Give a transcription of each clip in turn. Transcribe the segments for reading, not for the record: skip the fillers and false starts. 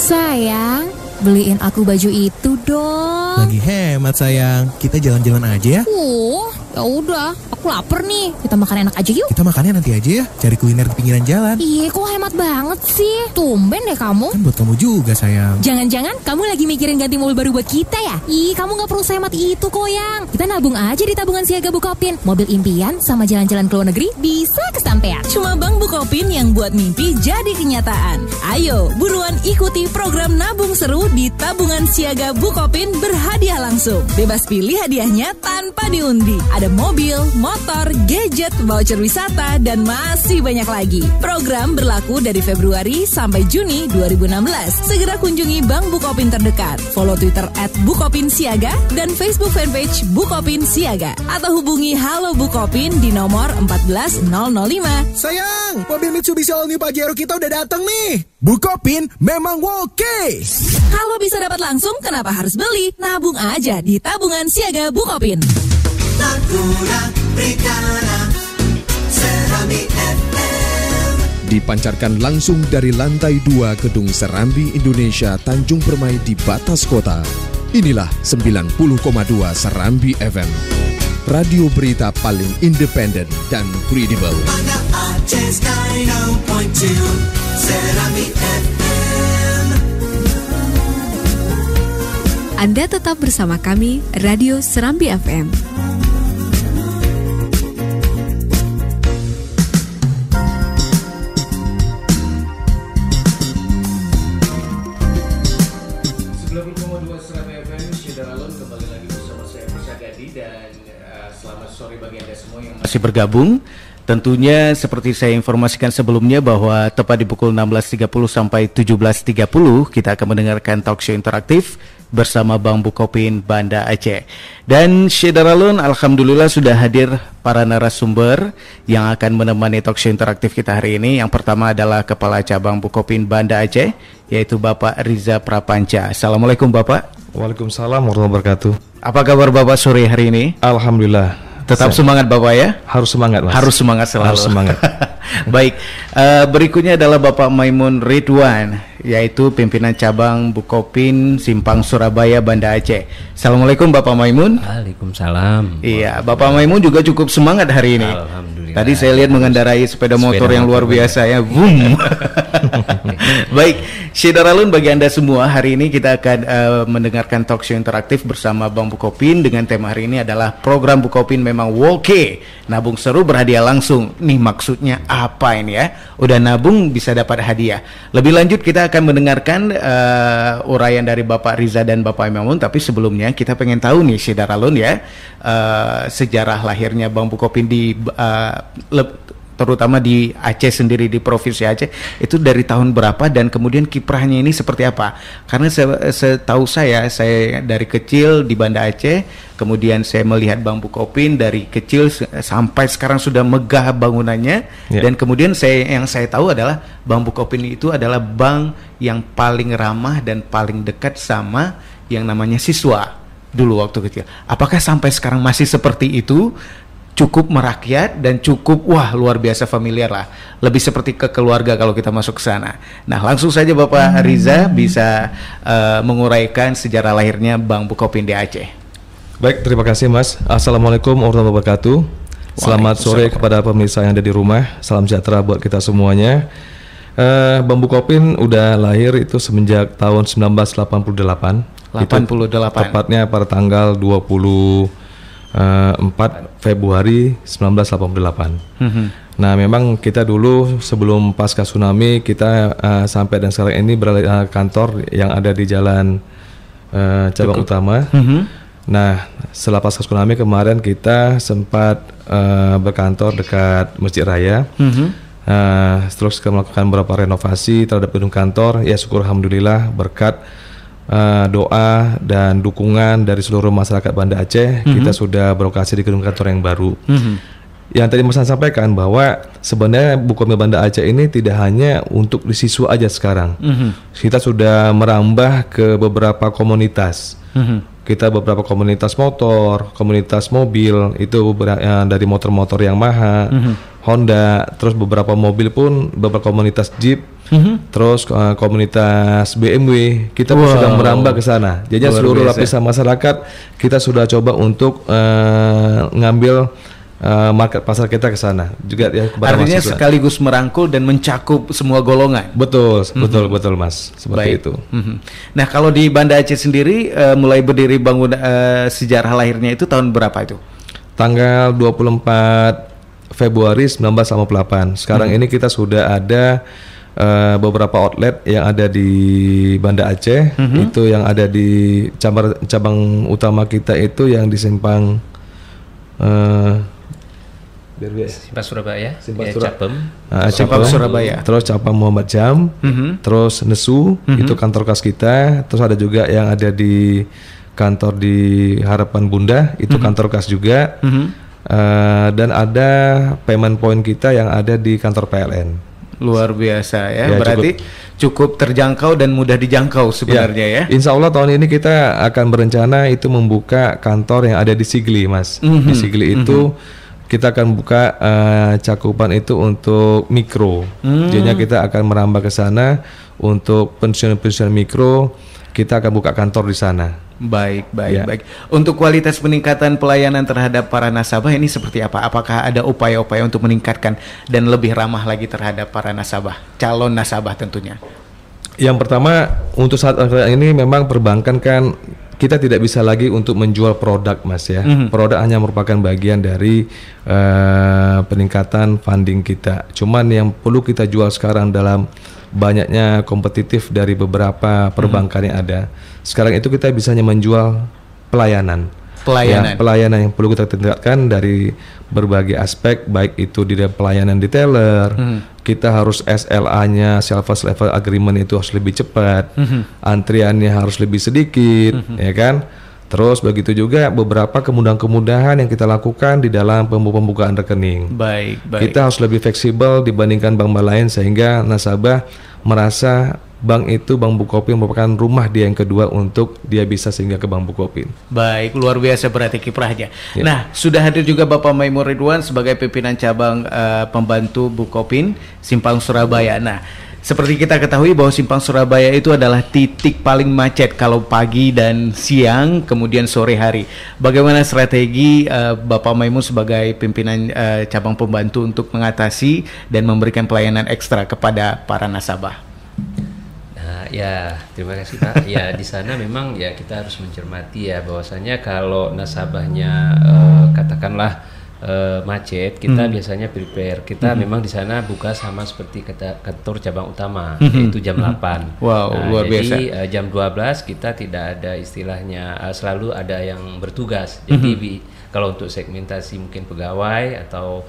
Sayang, beliin aku baju itu dong. Lagi hemat sayang, kita jalan-jalan aja ya. Ya udah, aku lapar nih. Kita makan enak aja yuk. Kita makannya nanti aja ya, cari kuliner di pinggiran jalan. Iya, kok hemat banget sih. Tumben deh kamu. Kan buat kamu juga sayang. Jangan-jangan kamu lagi mikirin ganti mobil baru buat kita ya? Ih, kamu gak perlu sehemat itu kok yang. Kita nabung aja di tabungan siaga Bukopin. Mobil impian sama jalan-jalan ke luar negeri bisa kesampean. Cuma Bank Bukopin yang buat mimpi jadi kenyataan. Ayo, buruan ikuti program nabung seru di tabungan siaga Bukopin berhadiah langsung. Bebas pilih hadiahnya tanpa diundi. Ada mobil, motor, gadget, voucher wisata, dan masih banyak lagi. Program berlaku dari Februari sampai Juni 2016. Segera kunjungi Bank Bukopin terdekat. Follow Twitter @BukopinSiaga dan Facebook fanpage Bukopin Siaga. Atau hubungi Halo Bukopin di nomor 14005. Sayang, mobil Mitsubishi All New Pajero kita udah datang nih. Bukopin memang oke. Kalau bisa dapat langsung, kenapa harus beli? Nabung aja di tabungan siaga Bukopin. Dipancarkan langsung dari lantai 2 Gedung Serambi Indonesia Tanjung Permai di batas kota. Inilah 90,2 Serambi FM. Radio berita paling independen dan kredibel. Anda tetap bersama kami, Radio Serambi FM. Serambi FM, Syederalun kembali lagi bersama saya Bisa Gadi dan selamat sore bagi Anda semua yang masih bergabung. Tentunya seperti saya informasikan sebelumnya bahwa tepat di pukul 16.30 sampai 17.30 kita akan mendengarkan talk show interaktif bersama Bank Bukopin Banda Aceh. Dan Syederalun, alhamdulillah sudah hadir para narasumber yang akan menemani talk show interaktif kita hari ini. Yang pertama adalah Kepala Cabang Bukopin Banda Aceh, yaitu Bapak Riza Prapanca. Assalamualaikum Bapak. Waalaikumsalam warahmatullahi wabarakatuh. Apa kabar Bapak sore hari ini? Alhamdulillah. Tetap semangat Bapak ya? Harus semangat Mas. Harus semangat selalu. Harus semangat. Baik, berikutnya adalah Bapak Maimun Ridwan, yaitu pimpinan cabang Bukopin Simpang Surabaya Banda Aceh. Assalamualaikum Bapak Maimun. Waalaikumsalam. Iya, Bapak Maimun juga cukup semangat hari ini. Alhamdulillah. Tadi saya lihat mengendarai sepeda motor yang luar biasa ya. Boom. Baik, Syederalun bagi Anda semua, hari ini kita akan mendengarkan talk show interaktif bersama Bank Bukopin dengan tema hari ini adalah program Bukopin memang oke. Nabung seru berhadiah langsung. Nih maksudnya apa ini ya? Udah nabung bisa dapat hadiah. Lebih lanjut kita akan mendengarkan uraian dari Bapak Riza dan Bapak Maimun, tapi sebelumnya kita pengen tahu nih Syederalun ya, sejarah lahirnya Bank Bukopin di terutama di Aceh sendiri, di Provinsi Aceh itu dari tahun berapa dan kemudian kiprahnya ini seperti apa? Karena setahu saya dari kecil di Banda Aceh, kemudian saya melihat Bank Bukopin dari kecil sampai sekarang sudah megah bangunannya, dan kemudian yang saya tahu adalah Bank Bukopin itu adalah bank yang paling ramah dan paling dekat sama yang namanya siswa dulu waktu kecil. Apakah sampai sekarang masih seperti itu? Cukup merakyat dan cukup luar biasa familiar lah, lebih seperti ke keluarga kalau kita masuk ke sana. Nah langsung saja Bapak Riza bisa menguraikan sejarah lahirnya Bank Bukopin di Aceh. Baik, terima kasih Mas. Assalamualaikum warahmatullahi wabarakatuh. Selamat sore kepada pemirsa yang ada di rumah. Salam sejahtera buat kita semuanya. Bank Bukopin udah lahir itu semenjak tahun 1988. 88. Tepatnya pada tanggal 4 Februari 1988. Nah memang kita dulu sebelum pasca tsunami kita sampai dan sekarang ini berada kantor yang ada di Jalan Cabang Utama. Nah setelah pasca tsunami kemarin kita sempat berkantor dekat Masjid Raya. Terus kita melakukan beberapa renovasi terhadap gedung kantor. Ya syukur alhamdulillah berkat doa dan dukungan dari seluruh masyarakat Banda Aceh, kita sudah berlokasi di gedung kantor yang baru. Yang tadi Mas sampaikan bahwa sebenarnya Bukopin Banda Aceh ini tidak hanya untuk di siswa aja sekarang. Kita sudah merambah ke beberapa komunitas. kita beberapa komunitas motor, komunitas mobil itu dari motor-motor Yamaha, Honda, terus beberapa mobil pun beberapa komunitas Jeep, terus komunitas BMW, kita pun sudah merambah ke sana. Jadi seluruh lapisan masyarakat kita sudah coba untuk ngambil market pasar kita ke sana juga ya. Artinya sekaligus merangkul dan mencakup semua golongan. Betul Mas, seperti itu. Nah, kalau di Banda Aceh sendiri mulai berdiri bangun sejarah lahirnya itu tahun berapa itu? Tanggal 24 Februari 1958. Sekarang ini kita sudah ada beberapa outlet yang ada di Banda Aceh. Itu yang ada di cabang utama kita itu yang di Simpang Surabaya, Simpang Surabaya, terus Capang Muhammad Jam, terus Nesu, itu kantor kas kita, terus ada juga yang ada di kantor di Harapan Bunda, itu kantor kas juga, dan ada payment point kita yang ada di kantor PLN. Luar biasa ya, berarti cukup terjangkau dan mudah dijangkau sebenarnya ya. Insya Allah tahun ini kita akan berencana itu membuka kantor yang ada di Sigli, Mas. Di Sigli itu kita akan buka cakupan itu untuk mikro. Jadinya kita akan merambah ke sana untuk pensiun-pensiun mikro. Kita akan buka kantor di sana. Baik. Untuk kualitas peningkatan pelayanan terhadap para nasabah ini seperti apa? Apakah ada upaya-upaya untuk meningkatkan dan lebih ramah lagi terhadap para nasabah, calon nasabah tentunya? Yang pertama, untuk saat ini memang perbankan kan kita tidak bisa lagi untuk menjual produk, Mas ya. Produk hanya merupakan bagian dari peningkatan funding kita. Cuman yang perlu kita jual sekarang dalam banyaknya kompetitif dari beberapa perbankan yang ada. Sekarang itu kita bisa hanya menjual pelayanan. Pelayanan yang perlu kita tingkatkan dari berbagai aspek, baik itu di pelayanan di teller, kita harus SLA-nya, service level agreement itu harus lebih cepat, antriannya harus lebih sedikit, ya kan? Terus begitu juga beberapa kemudahan-kemudahan yang kita lakukan di dalam pembukaan rekening. Baik. Kita harus lebih fleksibel dibandingkan bank lain sehingga nasabah merasa bank itu, Bank Bukopin merupakan rumah dia yang kedua untuk dia bisa singgah ke Bank Bukopin. Baik, luar biasa berarti kiprahnya. Ya. Nah, sudah hadir juga Bapak Maimun Ridwan sebagai pimpinan cabang pembantu Bukopin Simpang Surabaya. Nah, seperti kita ketahui bahwa Simpang Surabaya itu adalah titik paling macet kalau pagi dan siang, kemudian sore hari. Bagaimana strategi Bapak Maimun sebagai pimpinan cabang pembantu untuk mengatasi dan memberikan pelayanan ekstra kepada para nasabah? Ya, terima kasih Pak. Ya, di sana memang ya kita harus mencermati ya bahwasanya kalau nasabahnya katakanlah macet, kita biasanya prepare. Kita memang di sana buka sama seperti kantor cabang utama, yaitu jam 8. Wow, luar biasa. Jadi jam 12 kita tidak ada istilahnya selalu ada yang bertugas. Jadi kalau untuk segmentasi mungkin pegawai atau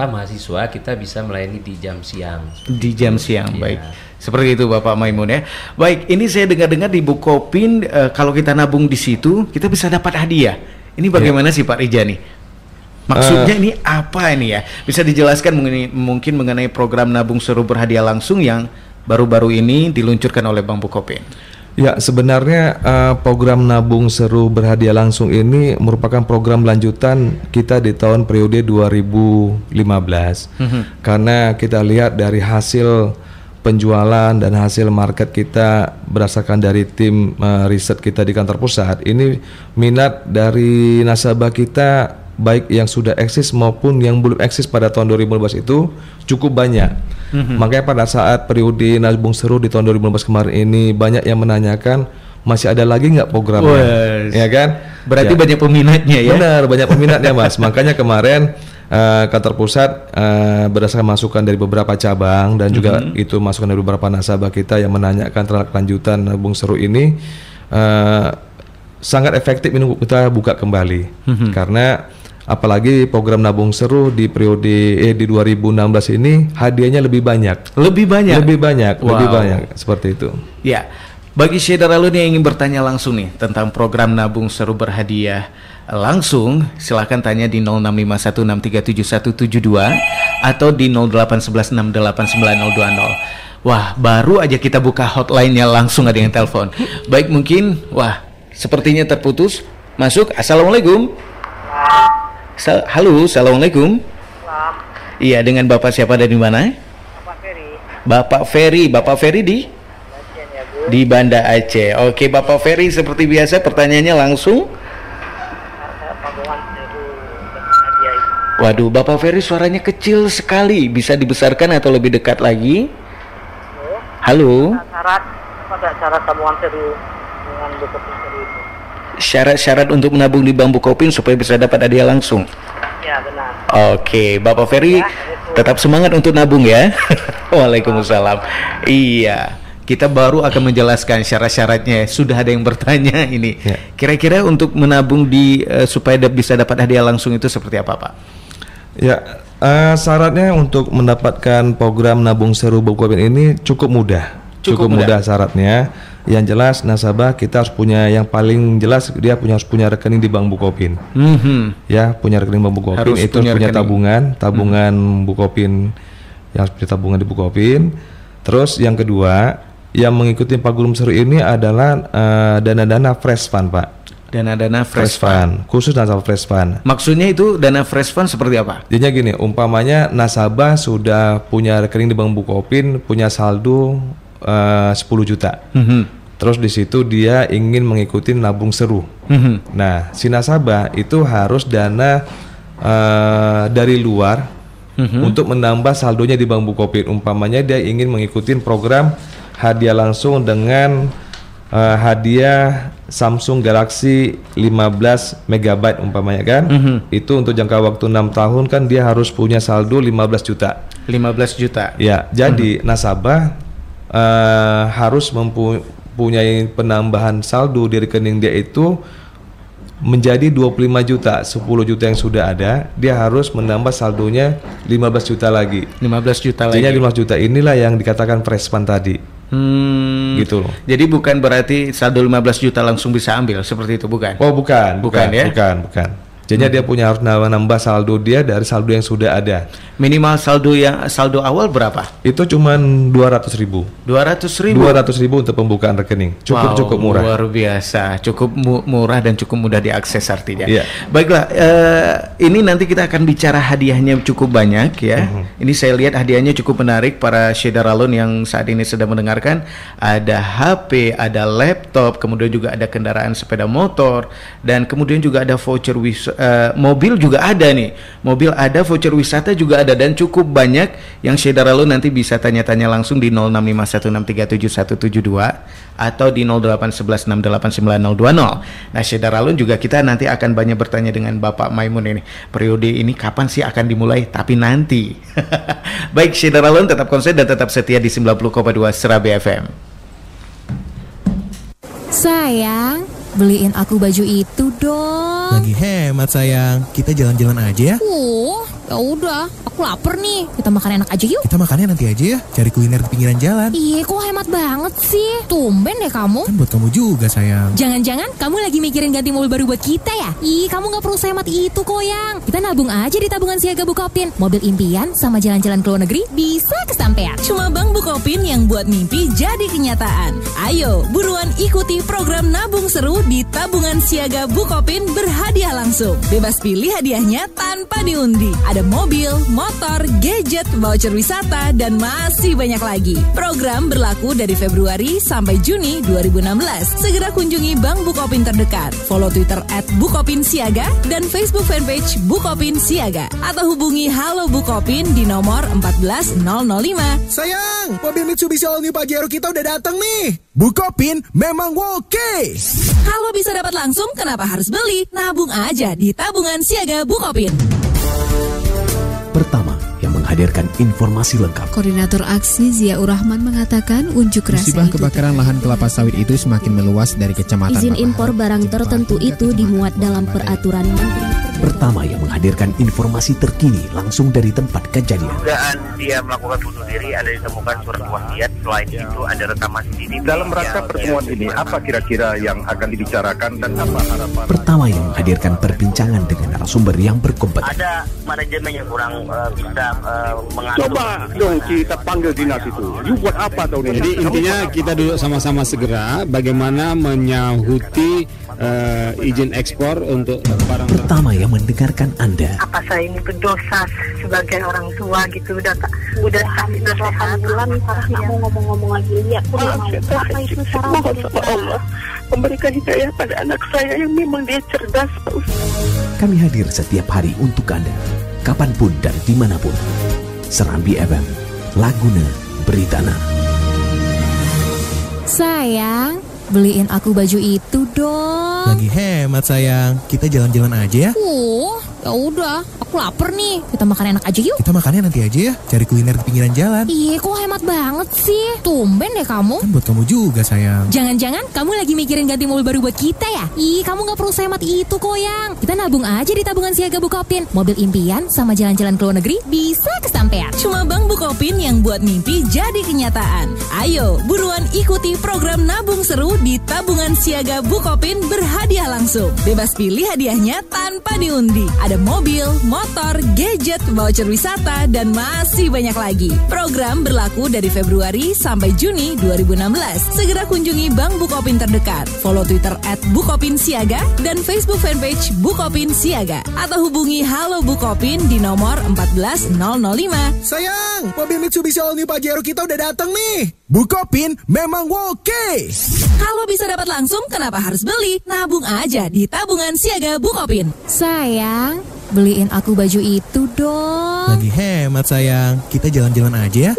mahasiswa kita bisa melayani di jam siang. Di jam siang, ya. Baik. Seperti itu Bapak Maimun ya. Baik, ini saya dengar-dengar di Bukopin kalau kita nabung di situ kita bisa dapat hadiah. Ini bagaimana sih Pak Rija nih? Maksudnya ini apa ini ya? Bisa dijelaskan mungkin mengenai program nabung seru berhadiah langsung yang baru-baru ini diluncurkan oleh Bank Bukopin. Ya, sebenarnya program nabung seru berhadiah langsung ini merupakan program lanjutan kita di tahun periode 2015. Karena kita lihat dari hasil penjualan dan hasil market kita berdasarkan dari tim riset kita di kantor pusat, ini minat dari nasabah kita baik yang sudah eksis maupun yang belum eksis pada tahun 2015 itu cukup banyak. Makanya pada saat periode nabung seru di tahun 2015 kemarin ini banyak yang menanyakan masih ada lagi nggak programnya, ya kan? Berarti banyak peminatnya ya? Benar, banyak peminatnya Mas. Makanya kemarin kantor pusat berdasarkan masukan dari beberapa cabang dan juga itu masukan dari beberapa nasabah kita yang menanyakan terhadap lanjutan nabung seru ini sangat efektif ini kita buka kembali karena apalagi program nabung seru di periode di 2016 ini hadiahnya lebih banyak. Lebih banyak seperti itu. Ya. Bagi Syedar Alun yang ingin bertanya langsung nih tentang program nabung seru berhadiah langsung, silahkan tanya di 0651637172 atau di 0811689020. Wah, baru aja kita buka hotline-nya langsung ada yang telepon. Baik, mungkin sepertinya terputus. Masuk. Assalamualaikum. Halo, assalamualaikum. Iya, dengan Bapak siapa dan di mana? Bapak Ferry di Banda Aceh. Oke, Bapak Ferry, seperti biasa pertanyaannya langsung. Waduh, Bapak Ferry suaranya kecil sekali. Bisa dibesarkan atau lebih dekat lagi? Halo. Syarat tabungan seru dengan Bukopin seru itu. Syarat-syarat untuk menabung di Bank Bukopin supaya bisa dapat hadiah langsung. Ya, benar. Oke, Bapak Ferry tetap semangat untuk nabung ya. Waalaikumsalam. Iya, kita baru akan menjelaskan syarat-syaratnya. Sudah ada yang bertanya ini. Kira-kira untuk menabung di supaya bisa dapat hadiah langsung itu seperti apa, Pak? Ya, syaratnya untuk mendapatkan program nabung seru Bukopin ini cukup mudah. Cukup mudah syaratnya. Yang jelas nasabah kita harus punya, yang paling jelas dia harus punya rekening di Bank Bukopin. Ya, punya rekening Bank Bukopin, harus itu punya tabungan Bukopin, yang harus punya tabungan di Bukopin. Terus yang kedua, yang mengikuti program seru ini adalah dana-dana fresh fund, Pak. Dana-dana fresh fund, khusus nasabah fresh fund. Maksudnya itu dana fresh fund seperti apa? Jadinya gini, umpamanya nasabah sudah punya rekening di Bank Bukopin, punya saldo 10 juta. Terus di situ dia ingin mengikuti nabung seru. Nah, si nasabah itu harus dana dari luar untuk menambah saldonya di Bank Bukopin. Umpamanya dia ingin mengikuti program hadiah langsung dengan hadiah Samsung Galaxy 15 MB umpamanya kan. Itu untuk jangka waktu 6 tahun kan dia harus punya saldo 15 juta. 15 juta. Ya, jadi nasabah harus mempunyai penambahan saldo di rekening dia itu menjadi 25 juta. 10 juta yang sudah ada, dia harus menambah saldonya 15 juta lagi. 15 juta lagi. Jadi 15 juta inilah yang dikatakan fresh fund tadi. Gitu loh. Jadi bukan berarti saldo 15 juta langsung bisa ambil seperti itu, bukan? Oh, bukan ya? Bukan. Jadi dia punya harus nambah saldo dia dari saldo yang sudah ada. Minimal saldo awal berapa? Itu cuman 200.000. 200.000 untuk pembukaan rekening. Cukup murah. Luar biasa, cukup murah dan cukup mudah diakses artinya. Baiklah, ini nanti kita akan bicara hadiahnya cukup banyak ya. Ini saya lihat hadiahnya cukup menarik para Syedaralun yang saat ini sedang mendengarkan. Ada HP, ada laptop, kemudian juga ada kendaraan sepeda motor, dan kemudian juga ada voucher mobil juga ada nih. Mobil ada, voucher wisata juga ada, dan cukup banyak yang Syedaralun nanti bisa tanya-tanya langsung di 0651637172 atau di 08116899020. Nah, Syedaralun juga kita nanti akan banyak bertanya dengan Bapak Maimun ini. Periode ini kapan sih akan dimulai? Tapi nanti. Baik, Syedaralun tetap konsen dan tetap setia di 90,2 Serabi FM. Sayang, beliin aku baju itu dong. Lagi hemat sayang, kita jalan-jalan aja ya. Ya udah, aku lapar nih. Kita makan enak aja yuk. Kita makannya nanti aja ya, cari kuliner di pinggiran jalan. Iya, kok hemat banget sih. Tumben deh kamu. Kan buat kamu juga sayang. Jangan-jangan kamu lagi mikirin ganti mobil baru buat kita ya? Kamu gak perlu sehemat itu kok yang. Kita nabung aja di tabungan siaga Bukopin. Mobil impian sama jalan-jalan ke luar negeri bisa kesampean. Cuma Bank Bukopin yang buat mimpi jadi kenyataan. Ayo, buruan ikuti program nabung seru di tabungan siaga Bukopin berhadiah langsung. Bebas pilih hadiahnya tanpa diundi. Ada mobil, motor, gadget, voucher wisata, dan masih banyak lagi. Program berlaku dari Februari sampai Juni 2016. Segera kunjungi Bank Bukopin terdekat. Follow Twitter @BukopinSiaga dan Facebook fanpage Bukopin Siaga. Atau hubungi Halo Bukopin di nomor 14005. Sayang, mobil Mitsubishi All New Pajero kita udah datang nih. Bukopin memang oke. Kalau bisa dapat langsung, kenapa harus beli? Nabung aja di tabungan siaga Bukopin. Pertama, yang menghadirkan informasi lengkap. Koordinator aksi Ziaur Rahman mengatakan unjuk rasa musibah kebakaran lahan kelapa sawit itu semakin meluas dari kecamatan. Izin impor barang tertentu itu dimuat dalam peraturan Menteri. Pertama, yang menghadirkan informasi terkini langsung dari tempat kejadian. Dugaan dia melakukan bunuh diri, ada ditemukan surat wasiat. Selain itu ada rekaman CCTV. Dalam rangka pertemuan ini, apa kira-kira yang akan dibicarakan dan apa harapan? Pertama, yang menghadirkan perbincangan dengan narasumber yang berkompeten. Ada manajemen yang kurang bisa mengatur. Coba dong kita panggil dinas itu. You buat apa tahun ini? Jadi intinya kita duduk sama-sama segera bagaimana menyahuti izin ekspor untuk barang. Pertama yang mendengarkan Anda. Apa saya ini berdosa sebagai orang tua gitu, udah kasih nasihat bulan nggak mau ngomong-ngomong lagi, lihat apa itu cara sama Allah memberikan hidayah pada anak saya yang memang dia cerdas, Pak Ustaz. Kami hadir setiap hari untuk Anda, kapanpun dan dimanapun. Serambi FM, Laguna, Beritana. Sayang, beliin aku baju itu dong. Lagi hemat sayang, kita jalan-jalan aja ya. Ya udah, aku lapar nih. Kita makan enak aja yuk. Kita makannya nanti aja ya, cari kuliner di pinggiran jalan. Iya, kok hemat banget sih. Tumben deh kamu. Kan buat kamu juga sayang. Jangan-jangan kamu lagi mikirin ganti mobil baru buat kita ya? Ih, kamu gak perlu sehemat itu kok yang. Kita nabung aja di tabungan siaga Bukopin. Mobil impian sama jalan-jalan ke luar negeri bisa kesampean. Cuma Bank Bukopin yang buat mimpi jadi kenyataan. Ayo, buruan ikuti program nabung seru di tabungan siaga Bukopin berhadiah langsung. Bebas pilih hadiahnya tanpa diundi. Ada mobil, motor, gadget, voucher wisata, dan masih banyak lagi. Program berlaku dari Februari sampai Juni 2016. Segera kunjungi Bank Bukopin terdekat. Follow Twitter @BukopinSiaga dan Facebook fanpage Bukopin Siaga. Atau hubungi Halo Bukopin di nomor 14005. Sayang, mobil Mitsubishi All New Pajero kita udah datang nih. Bukopin memang oke. Kalau bisa dapat langsung, kenapa harus beli? Nabung aja di tabungan siaga Bukopin. Sayang, beliin aku baju itu dong. Lagi hemat sayang, kita jalan-jalan aja ya.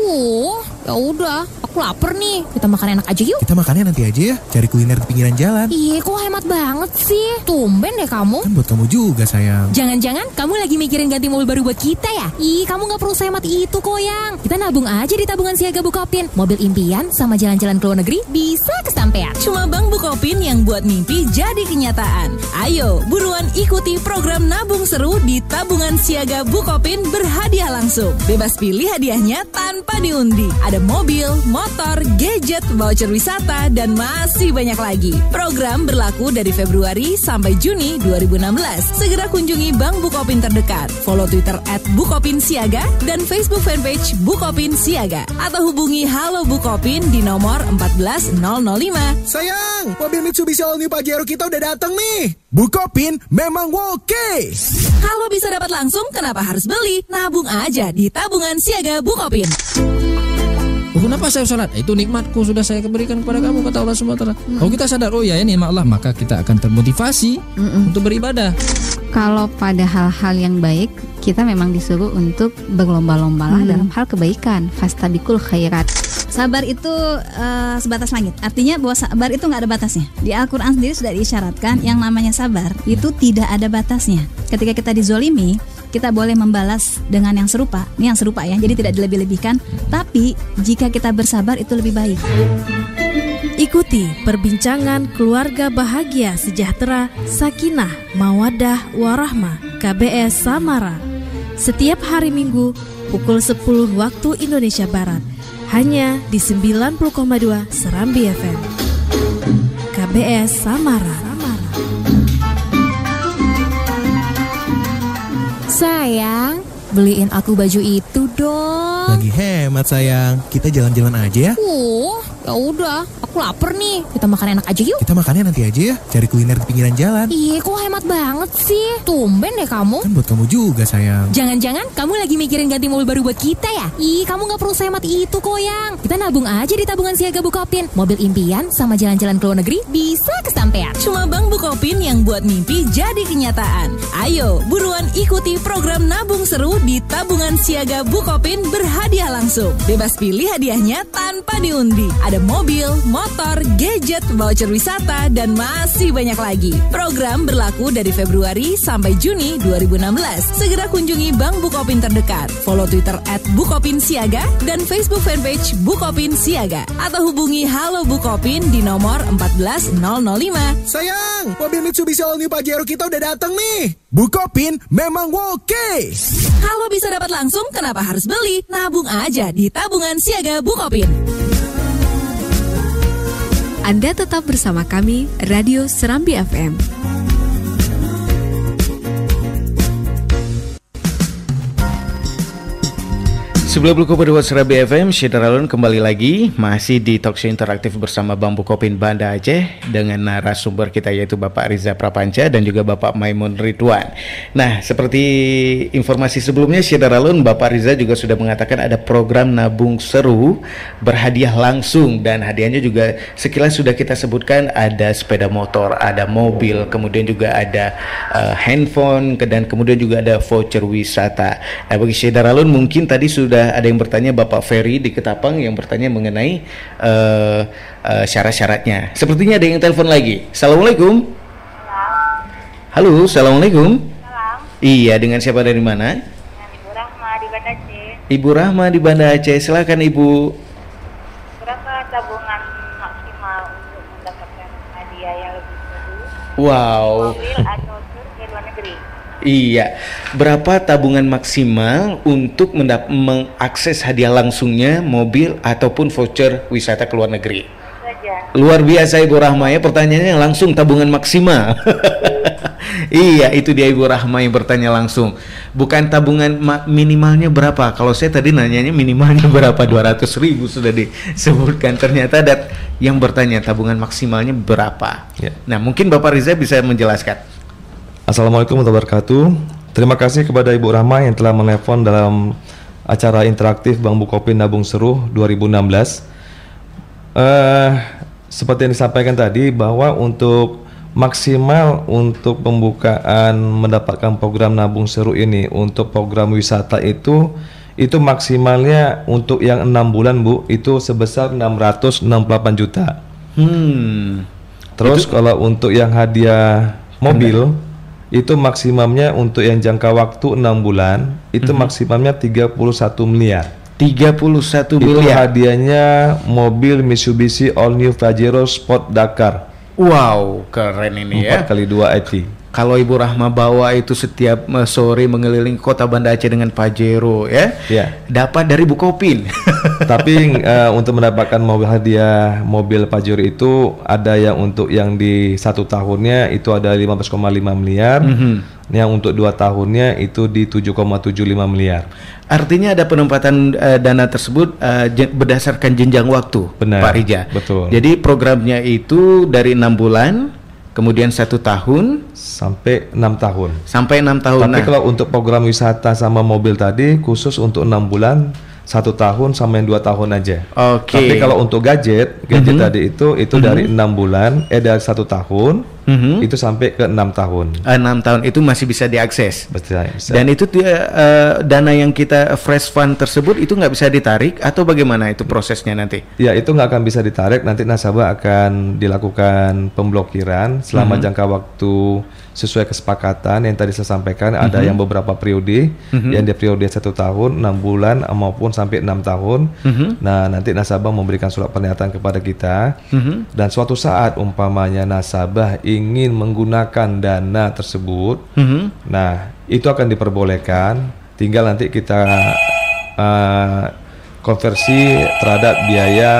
Ya udah, aku lapar nih. Kita makan enak aja yuk. Kita makannya nanti aja ya, cari kuliner di pinggiran jalan. Iya, kok hemat banget sih. Tumben deh kamu. Kan buat kamu juga sayang. Jangan-jangan kamu lagi mikirin ganti mobil baru buat kita ya? Ih, kamu gak perlu sehemat itu kok yang. Kita nabung aja di tabungan siaga Bukopin. Mobil impian sama jalan-jalan ke luar negeri bisa kesampean. Cuma Bank Bukopin yang buat mimpi jadi kenyataan. Ayo, buruan ikuti program nabung seru di tabungan siaga Bukopin berhadiah langsung. Bebas pilih hadiahnya tanpa diundi. Ada mobil, motor, gadget, voucher wisata, dan masih banyak lagi. Program berlaku dari Februari sampai Juni 2016. Segera kunjungi Bank Bukopin terdekat. Follow Twitter @BukopinSiaga dan Facebook fanpage Bukopin Siaga. Atau hubungi Halo Bukopin di nomor 14005. Sayang, mobil Mitsubishi All New Pajero kita udah datang nih. Bukopin memang oke. Kalau bisa dapat langsung, kenapa harus beli? Nabung aja di tabungan siaga Bukopin. Kenapa saya sholat? Itu nikmatku sudah saya berikan kepada kamu, kata Allah SWT. Kalau kita sadar, oh ya ini nikmat Allah, maka kita akan termotivasi untuk beribadah. Kalau pada hal-hal yang baik, kita memang disuruh untuk berlomba-lombalah dalam hal kebaikan. Fastabiqul khairat. Sabar itu sebatas langit. Artinya bahwa sabar itu nggak ada batasnya. Di Al-Quran sendiri sudah diisyaratkan yang namanya sabar itu tidak ada batasnya. Ketika kita dizolimi, kita boleh membalas dengan yang serupa. Ini yang serupa ya, jadi tidak dilebih-lebihkan. Tapi jika kita bersabar itu lebih baik. Ikuti perbincangan keluarga bahagia sejahtera Sakinah Mawaddah Warahmah KBS Samara setiap hari Minggu pukul 10 waktu Indonesia Barat hanya di 90,2 Serambi FM. KBS Samara. Sayang, beliin aku baju itu dong. Lagi hemat sayang, kita jalan-jalan aja ya. Ya udah, aku lapar nih. Kita makan enak aja yuk. Kita makannya nanti aja ya, cari kuliner di pinggiran jalan. Iya, kok hemat banget sih. Tumben deh kamu. Kan buat kamu juga sayang. Jangan-jangan kamu lagi mikirin ganti mobil baru buat kita ya? Ih, kamu gak perlu sehemat itu kok yang. Kita nabung aja di tabungan siaga Bukopin. Mobil impian sama jalan-jalan ke luar negeri bisa kesampean. Cuma Bank Bukopin yang buat mimpi jadi kenyataan. Ayo, buruan ikuti program nabung seru di tabungan siaga Bukopin berhadiah langsung. Bebas pilih hadiahnya tanpa diundi. Ada mobil, motor, gadget, voucher wisata, dan masih banyak lagi. Program berlaku dari Februari sampai Juni 2016. Segera kunjungi Bank Bukopin terdekat. Follow Twitter @BukopinSiaga dan Facebook fanpage Bukopin Siaga. Atau hubungi Halo Bukopin di nomor 14005. Sayang, mobil Mitsubishi All New Pajero kita udah datang nih. Bukopin memang oke. Kalau bisa dapat langsung, kenapa harus beli? Nabung aja di tabungan siaga Bukopin. Anda tetap bersama kami, Radio Serambi FM. 92 Serambi FM, Syederalun kembali lagi masih di Talkshow Interaktif bersama Bang Bukopin Banda Aceh dengan narasumber kita yaitu Bapak Riza Prapanca dan juga Bapak Maimun Ridwan. Nah, seperti informasi sebelumnya Syederalun, Bapak Riza juga sudah mengatakan ada program nabung seru berhadiah langsung dan hadiahnya juga sekilas sudah kita sebutkan, ada sepeda motor, ada mobil, kemudian juga ada handphone dan kemudian juga ada voucher wisata. Nah, bagi Syederalun mungkin tadi sudah ada yang bertanya, Bapak Ferry di Ketapang yang bertanya mengenai syarat-syaratnya. Sepertinya ada yang telepon lagi. Assalamualaikum. Halo, assalamualaikum. Iya, dengan siapa dari mana? Ibu Rahma di Banda Aceh. Ibu Rahma di Banda Aceh, silakan Ibu. Berapa tabungan maksimal untuk mendapatkan hadiah yang lebih seru? Wow. Mobil atau tur ke luar negeri? Iya, berapa tabungan maksimal untuk mengakses hadiah langsungnya mobil ataupun voucher wisata ke luar negeri? Saja. Luar biasa Ibu Rahma ya, pertanyaannya langsung tabungan maksimal. Iya, itu dia Ibu Rahma yang bertanya langsung. Bukan tabungan minimalnya berapa. Kalau saya tadi nanyanya minimalnya berapa, 200.000 sudah disebutkan. Ternyata ada yang bertanya tabungan maksimalnya berapa. Ya. Nah, mungkin Bapak Riza bisa menjelaskan. Assalamualaikum warahmatullahi wabarakatuh. Terima kasih kepada Ibu Rahma yang telah menelpon dalam acara interaktif Bang Bukopin Nabung Seru 2016. Seperti yang disampaikan tadi bahwa untuk maksimal untuk pembukaan mendapatkan program Nabung Seru ini untuk program wisata itu maksimalnya untuk yang 6 bulan Bu itu sebesar 668 juta. Terus kalau untuk yang hadiah mobil itu maksimumnya untuk yang jangka waktu 6 bulan itu maksimumnya 31 miliar. 31 miliar. Itu hadiahnya mobil Mitsubishi All New Pajero Sport Dakar. Wow, keren ini 4x2 IT. Kalau Ibu Rahma bawa itu setiap sore mengelilingi kota Banda Aceh dengan Pajero ya. Dapat dari Bukopin. Tapi untuk mendapatkan mobil hadiah mobil Pajero itu ada yang untuk yang di 1 tahunnya itu ada 15,5 miliar. Yang untuk 2 tahunnya itu di 7,75 miliar. Artinya ada penempatan dana tersebut berdasarkan jenjang waktu. Benar, Pak Rija. Betul. Jadi programnya itu dari 6 bulan kemudian 1 tahun sampai 6 tahun. Sampai 6 tahun. Tapi kalau untuk program wisata sama mobil tadi khusus untuk 6 bulan, 1 tahun sampai 2 tahun aja. Oke. Tapi kalau untuk gadget tadi itu dari 6 bulan, dari 1 tahun, itu sampai ke 6 tahun. 6 tahun itu masih bisa diakses. Betul. Bisa. Dan itu dana yang kita fresh fund tersebut itu nggak bisa ditarik atau bagaimana itu prosesnya nanti? Ya itu nggak akan bisa ditarik. Nanti nasabah akan dilakukan pemblokiran selama jangka waktu sesuai kesepakatan yang tadi saya sampaikan. Ada yang beberapa periode, yang dia periode 1 tahun, 6 bulan maupun sampai 6 tahun. Nah nanti nasabah memberikan surat pernyataan kepada kita. Dan suatu saat umpamanya nasabah ingin menggunakan dana tersebut, nah itu akan diperbolehkan. Tinggal nanti kita konversi terhadap biaya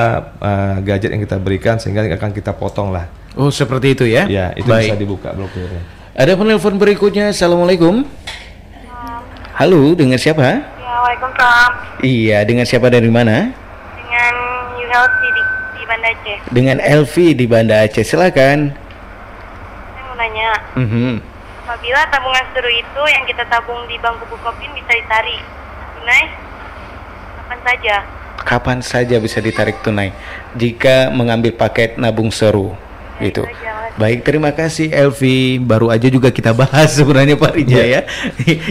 gadget yang kita berikan sehingga akan kita potong lah. Oh seperti itu ya? Ya itu baik. Bisa dibuka blokirnya. Ada penelpon berikutnya. Assalamualaikum. Halo, dengan siapa? Ya, waalaikumsalam. Iya, dengan siapa dari mana? Dengan ULC di Banda Aceh. Dengan Elvi di Banda Aceh, silakan. Saya mau nanya. Apabila tabungan seru itu yang kita tabung di Bangku Bukopin bisa ditarik tunai, kapan saja? Kapan saja bisa ditarik tunai jika mengambil paket nabung seru itu. Baik, terima kasih Elvi. Baru aja juga kita bahas sebenarnya Pak Rija ya.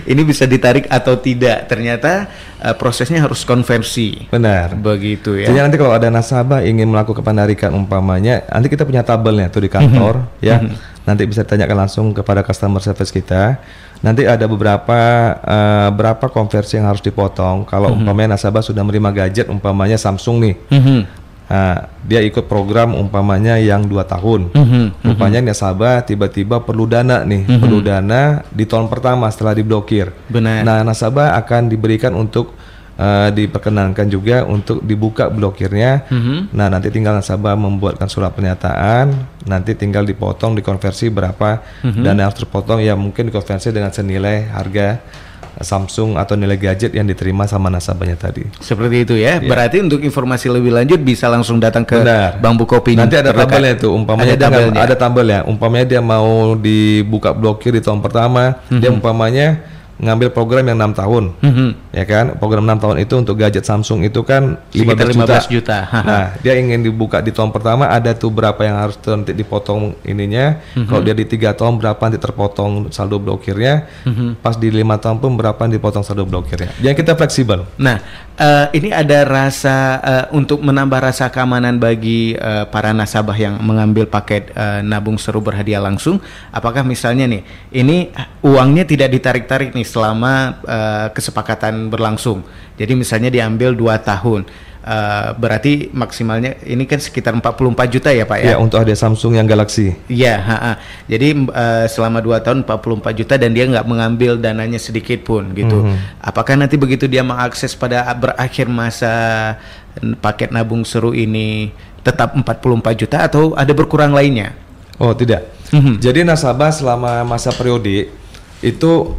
Ini bisa ditarik atau tidak. Ternyata prosesnya harus konversi. Benar. Begitu ya. Jadi nanti kalau ada nasabah ingin melakukan penarikan umpamanya, nanti kita punya tabelnya tuh di kantor ya. Nanti bisa ditanyakan langsung kepada customer service kita. Nanti ada berapa konversi yang harus dipotong. Kalau umpamanya nasabah sudah menerima gadget umpamanya Samsung nih. Nah, dia ikut program umpamanya yang 2 tahun. Umpamanya nasabah tiba-tiba perlu dana nih, perlu dana di tahun pertama setelah diblokir. Benar. Nah, nasabah akan diberikan untuk diperkenankan juga untuk dibuka blokirnya. Nah, nanti tinggal nasabah membuatkan surat pernyataan, nanti tinggal dipotong, dikonversi berapa dana yang harus terpotong, ya mungkin dikonversi dengan senilai harga Samsung atau nilai gadget yang diterima sama nasabahnya tadi. Seperti itu ya. Berarti untuk informasi lebih lanjut bisa langsung datang ke Bank Bukopin. Nanti ada tabelnya itu, umpamanya ada tabelnya. Umpamanya dia mau dibuka blokir di tahun pertama, dia umpamanya ngambil program yang 6 tahun, ya kan? Program 6 tahun itu untuk gadget Samsung itu kan 15 juta. Nah, dia ingin dibuka di tahun pertama, ada tuh berapa yang harus nanti dipotong ininya. Kalau dia di 3 tahun berapa nanti terpotong saldo blokirnya. Pas di 5 tahun pun berapa dipotong saldo blokirnya. Yang kita fleksibel. Nah, ini ada rasa untuk menambah rasa keamanan bagi para nasabah yang mengambil paket nabung seru berhadiah langsung. Apakah misalnya nih, ini uangnya tidak ditarik-tarik nih selama kesepakatan berlangsung. Jadi misalnya diambil 2 tahun. Berarti maksimalnya ini kan sekitar 44 juta ya Pak ya? Ya, untuk hadiah Samsung yang Galaxy. Iya, jadi selama 2 tahun 44 juta dan dia nggak mengambil dananya sedikit pun gitu. Apakah nanti begitu dia mengakses pada berakhir masa paket nabung seru ini tetap 44 juta atau ada berkurang lainnya? Oh tidak. Jadi nasabah selama masa periode itu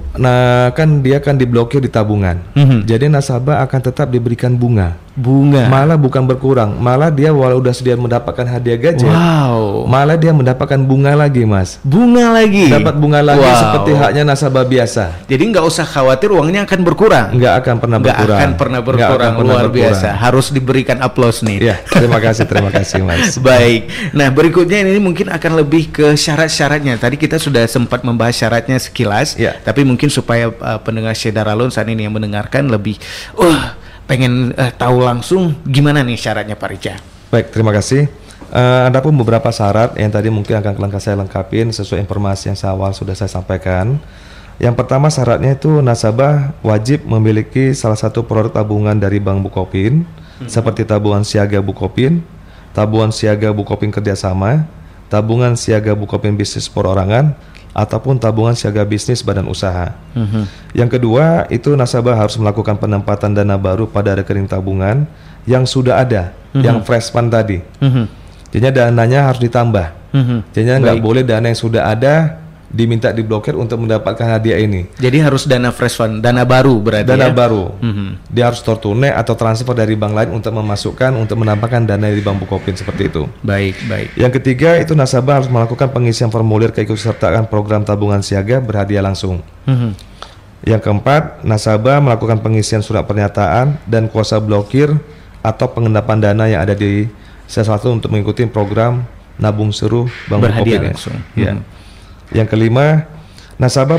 kan dia kan diblokir di tabungan. Jadi nasabah akan tetap diberikan bunga. Malah bukan berkurang, malah dia walau udah sedia mendapatkan hadiah gadget, malah dia mendapatkan bunga lagi, Mas. Bunga lagi? Dapat bunga lagi seperti haknya nasabah biasa. Jadi nggak usah khawatir uangnya akan berkurang? Nggak akan pernah berkurang. Nggak akan pernah berkurang, luar biasa. Harus diberikan aplaus nih. Ya, terima kasih Mas. Baik, nah berikutnya ini mungkin akan lebih ke syarat-syaratnya. Tadi kita sudah sempat membahas syaratnya sekilas, tapi mungkin supaya pendengar Syedaralun saat ini yang mendengarkan lebih pengen tahu langsung gimana nih syaratnya Pak Rija. Baik, terima kasih. Ada pun beberapa syarat yang tadi mungkin akan saya lengkapin sesuai informasi yang awal sudah saya sampaikan. Yang pertama syaratnya itu nasabah wajib memiliki salah satu produk tabungan dari Bank Bukopin, seperti tabungan siaga Bukopin, tabungan siaga Bukopin kerjasama, tabungan siaga Bukopin bisnis perorangan, ataupun tabungan siaga bisnis badan usaha. Yang kedua itu nasabah harus melakukan penempatan dana baru pada rekening tabungan yang sudah ada, yang fresh fund tadi. Jadi dananya harus ditambah. Jadi nggak boleh dana yang sudah ada diminta diblokir untuk mendapatkan hadiah ini. Jadi harus dana fresh fund, dana baru berarti dana baru. Dia harus store tunai atau transfer dari bank lain untuk memasukkan, untuk menambahkan dana di Bank Bukopin seperti itu. Baik. Yang ketiga itu nasabah harus melakukan pengisian formulir keikutsertaan program tabungan siaga berhadiah langsung. Yang keempat, nasabah melakukan pengisian surat pernyataan dan kuasa blokir atau pengendapan dana yang ada di sesuatu untuk mengikuti program nabung seru Bank Bukopin langsung. Yang kelima, nasabah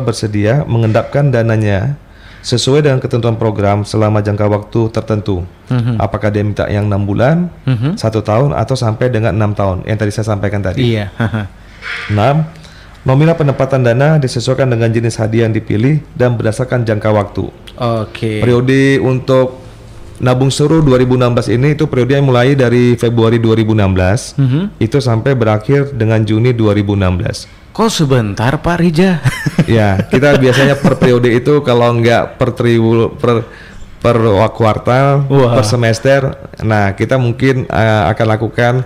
bersedia mengendapkan dananya sesuai dengan ketentuan program selama jangka waktu tertentu. Apakah dia minta yang 6 bulan, 1 tahun, atau sampai dengan 6 tahun yang tadi saya sampaikan tadi. 6. Nominal penempatan dana disesuaikan dengan jenis hadiah yang dipilih dan berdasarkan jangka waktu. Periode untuk nabung seru 2016 ini itu periode yang mulai dari Februari 2016 itu sampai berakhir dengan Juni 2016. Kok sebentar Pak Rija? Ya, kita biasanya per periode itu kalau enggak per kuartal, per semester. Nah, kita mungkin akan lakukan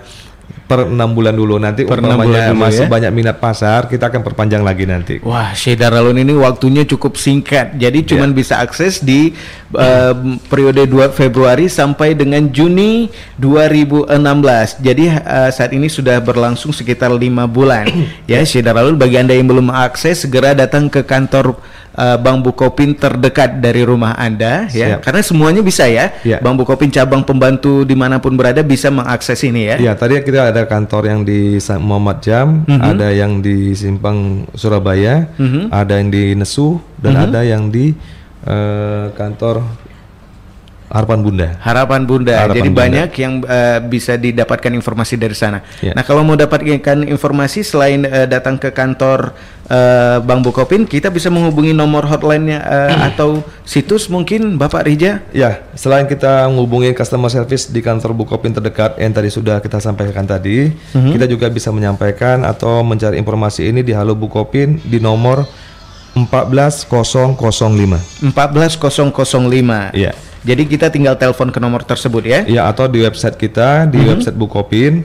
per 6 bulan dulu. Nanti umpamanya masih banyak minat pasar, kita akan perpanjang lagi nanti. Wah, Syedaralun ini waktunya cukup singkat. Jadi cuman bisa akses di periode 2 Februari sampai dengan Juni 2016. Jadi saat ini sudah berlangsung sekitar 5 bulan. Ya, Syedaralun, bagi Anda yang belum akses, segera datang ke kantor Bank Bukopin terdekat dari rumah Anda, ya, karena semuanya bisa ya. Bank Bukopin cabang pembantu dimanapun berada bisa mengakses ini ya. Ya, tadi kita ada kantor yang di Muhammad Jam, ada yang di Simpang Surabaya, ada yang di Nesu, dan ada yang di kantor Harapan Bunda. Jadi banyak yang bisa didapatkan informasi dari sana. Nah, kalau mau dapatkan informasi selain datang ke kantor Bank Bukopin, kita bisa menghubungi nomor hotline-nya atau situs mungkin Bapak Rija? Ya, selain kita menghubungi customer service di kantor Bukopin terdekat yang tadi sudah kita sampaikan tadi, kita juga bisa menyampaikan atau mencari informasi ini di Halo Bukopin di nomor 14005. 14005. Iya. Jadi kita tinggal telepon ke nomor tersebut ya? Ya, atau di website kita, di website Bukopin,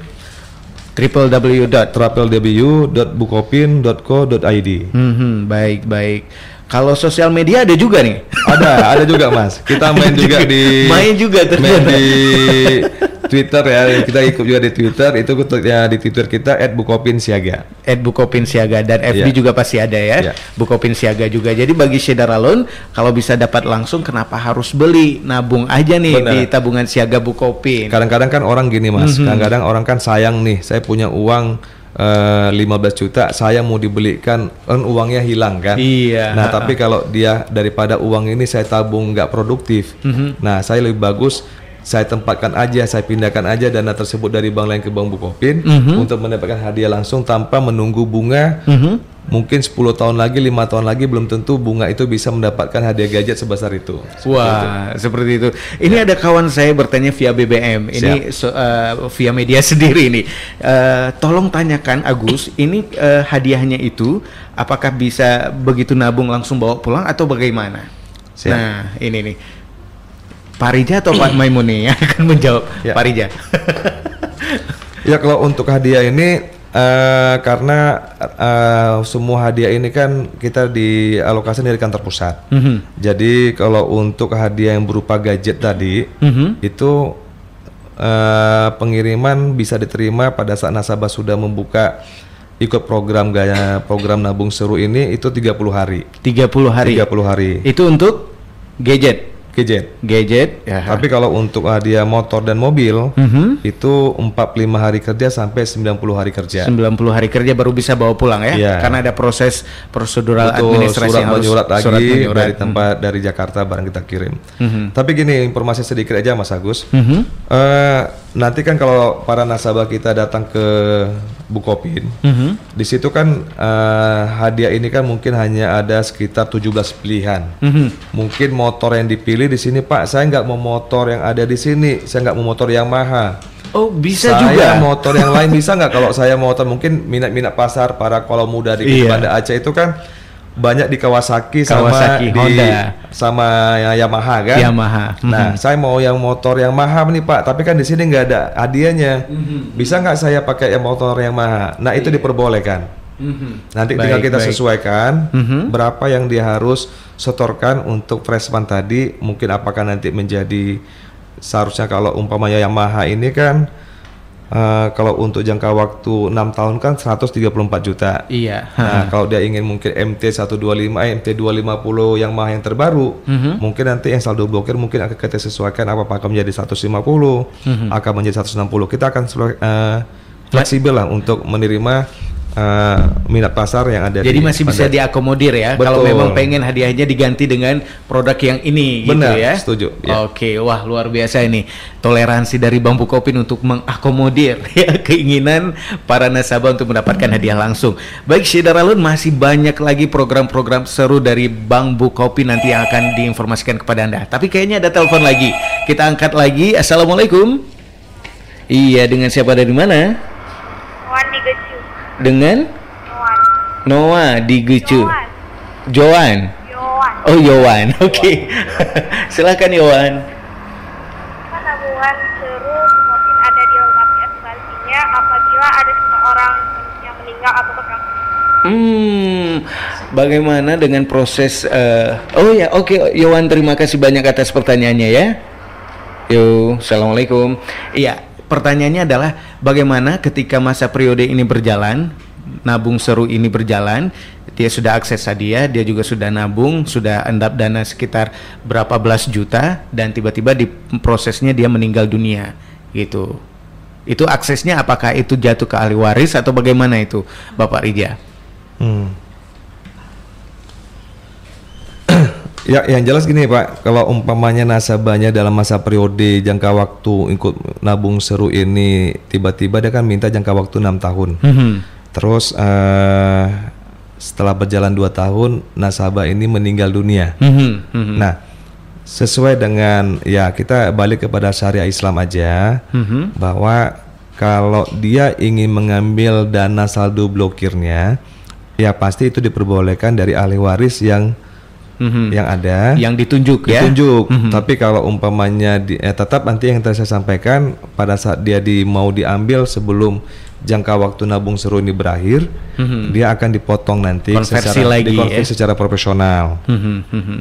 www.bukopin.co.id. www.bukopin.co.id. Baik. Kalau sosial media ada juga nih. Ada juga Mas. Kita main juga di main di Twitter ya. Kita ikut juga di Twitter. Itu ya di Twitter kita @bukopinsiaga. @bukopinsiaga dan FB juga pasti ada ya. Bukopin Siaga juga. Jadi bagi Syederalun kalau bisa dapat langsung kenapa harus beli? Nabung aja nih di tabungan siaga Bukopin. Kadang-kadang kan orang gini Mas. Kadang-kadang orang kan sayang nih. Saya punya uang 15 juta, saya mau dibelikan, uangnya hilang kan. Iya. Nah tapi kalau dia daripada uang ini saya tabung nggak produktif, nah saya lebih bagus saya tempatkan aja, saya pindahkan aja dana tersebut dari bank lain ke bank Bukopin untuk mendapatkan hadiah langsung tanpa menunggu bunga. Mungkin 10 tahun lagi, 5 tahun lagi belum tentu bunga itu bisa mendapatkan hadiah gadget sebesar itu. Seperti itu. Ini ada kawan saya bertanya via BBM. Ini via media sendiri nih. Tolong tanyakan Agus, ini hadiahnya itu apakah bisa begitu nabung langsung bawa pulang atau bagaimana? Nah, ini nih. Pak Rija atau Pak Maimun nih yang akan menjawab? Pak Rija. Ya kalau untuk hadiah ini karena semua hadiah ini kan kita dialokasi dari kantor pusat. Jadi kalau untuk hadiah yang berupa gadget tadi itu pengiriman bisa diterima pada saat nasabah sudah membuka ikut program nabung seru ini itu 30 hari. 30 hari. Itu untuk gadget ya. Tapi kalau untuk hadiah motor dan mobil itu 45 hari kerja sampai 90 hari kerja. 90 hari kerja baru bisa bawa pulang ya. Karena ada proses prosedural administrasi surat menyurat lagi dari tempat dari Jakarta barang kita kirim. Tapi gini, informasi sedikit aja Mas Agus. Nanti kan kalau para nasabah kita datang ke Bukopin, di situ kan hadiah ini kan mungkin hanya ada sekitar 17 pilihan. Mungkin motor yang dipilih di sini, Pak, saya nggak mau motor yang ada di sini, saya nggak mau motor Yamaha. Oh, bisa saya juga. Motor yang lain bisa nggak? Kalau saya motor mungkin minat pasar para kalau muda di Banda Aceh itu kan banyak di Kawasaki Honda sama Yamaha kan. Nah, saya mau yang motor Yamaha nih Pak, tapi kan di sini nggak ada hadiahnya. Bisa nggak saya pakai yang motor Yamaha? Nah, itu diperbolehkan. Nanti tinggal kita sesuaikan berapa yang dia harus setorkan untuk freshman tadi. Mungkin apakah nanti menjadi seharusnya kalau umpamanya Yamaha ini kan kalau untuk jangka waktu 6 tahun kan 134 juta. Iya. Nah, kalau dia ingin mungkin MT125, MT250 Yamaha yang terbaru, mungkin nanti yang saldo blokir mungkin akan kita sesuaikan apakah menjadi 150, akan menjadi 160. Kita akan fleksibel lah untuk menerima minat pasar yang ada. Jadi masih bisa diakomodir ya. Kalau memang pengen hadiahnya diganti dengan produk yang ini. Benar, gitu ya. Setuju. Oke, wah luar biasa ini toleransi dari Bank Bukopin untuk mengakomodir ya keinginan para nasabah untuk mendapatkan hadiah langsung. Baik, Syederalun, masih banyak lagi program-program seru dari Bank Bukopin nanti yang akan diinformasikan kepada Anda. Tapi kayaknya ada telepon lagi. Kita angkat lagi. Assalamualaikum. Iya, dengan siapa dari mana? Wan di Gecu. Dengan Noah di Gecu. Joan. Oh, Yowan. Oke. Silakan Yowan. Tabungan seru Bukopin ada dilengkapi asuransinya apabila ada seseorang yang meninggal atau kecelakaan. Bagaimana dengan proses oke, Yowan, terima kasih banyak atas pertanyaannya ya. Assalamualaikum. Iya, pertanyaannya adalah bagaimana ketika masa periode ini berjalan, nabung seru ini berjalan, dia sudah akses hadiah, dia juga sudah nabung, sudah endap dana sekitar berapa belas juta, dan tiba-tiba di prosesnya dia meninggal dunia gitu. Itu aksesnya apakah itu jatuh ke ahli waris atau bagaimana itu, Bapak Rija? Ya, yang jelas gini Pak, kalau umpamanya nasabahnya dalam masa periode jangka waktu ikut nabung seru ini tiba-tiba dia kan minta jangka waktu 6 tahun. Terus setelah berjalan 2 tahun nasabah ini meninggal dunia. Nah, sesuai dengan ya kita balik kepada syariah Islam aja, bahwa kalau dia ingin mengambil dana saldo blokirnya, ya pasti itu diperbolehkan dari ahli waris yang ada, yang ditunjuk. Tapi kalau umpamanya tetap nanti yang tadi saya sampaikan pada saat dia mau diambil sebelum jangka waktu nabung seru ini berakhir, dia akan dipotong nanti secara profesional.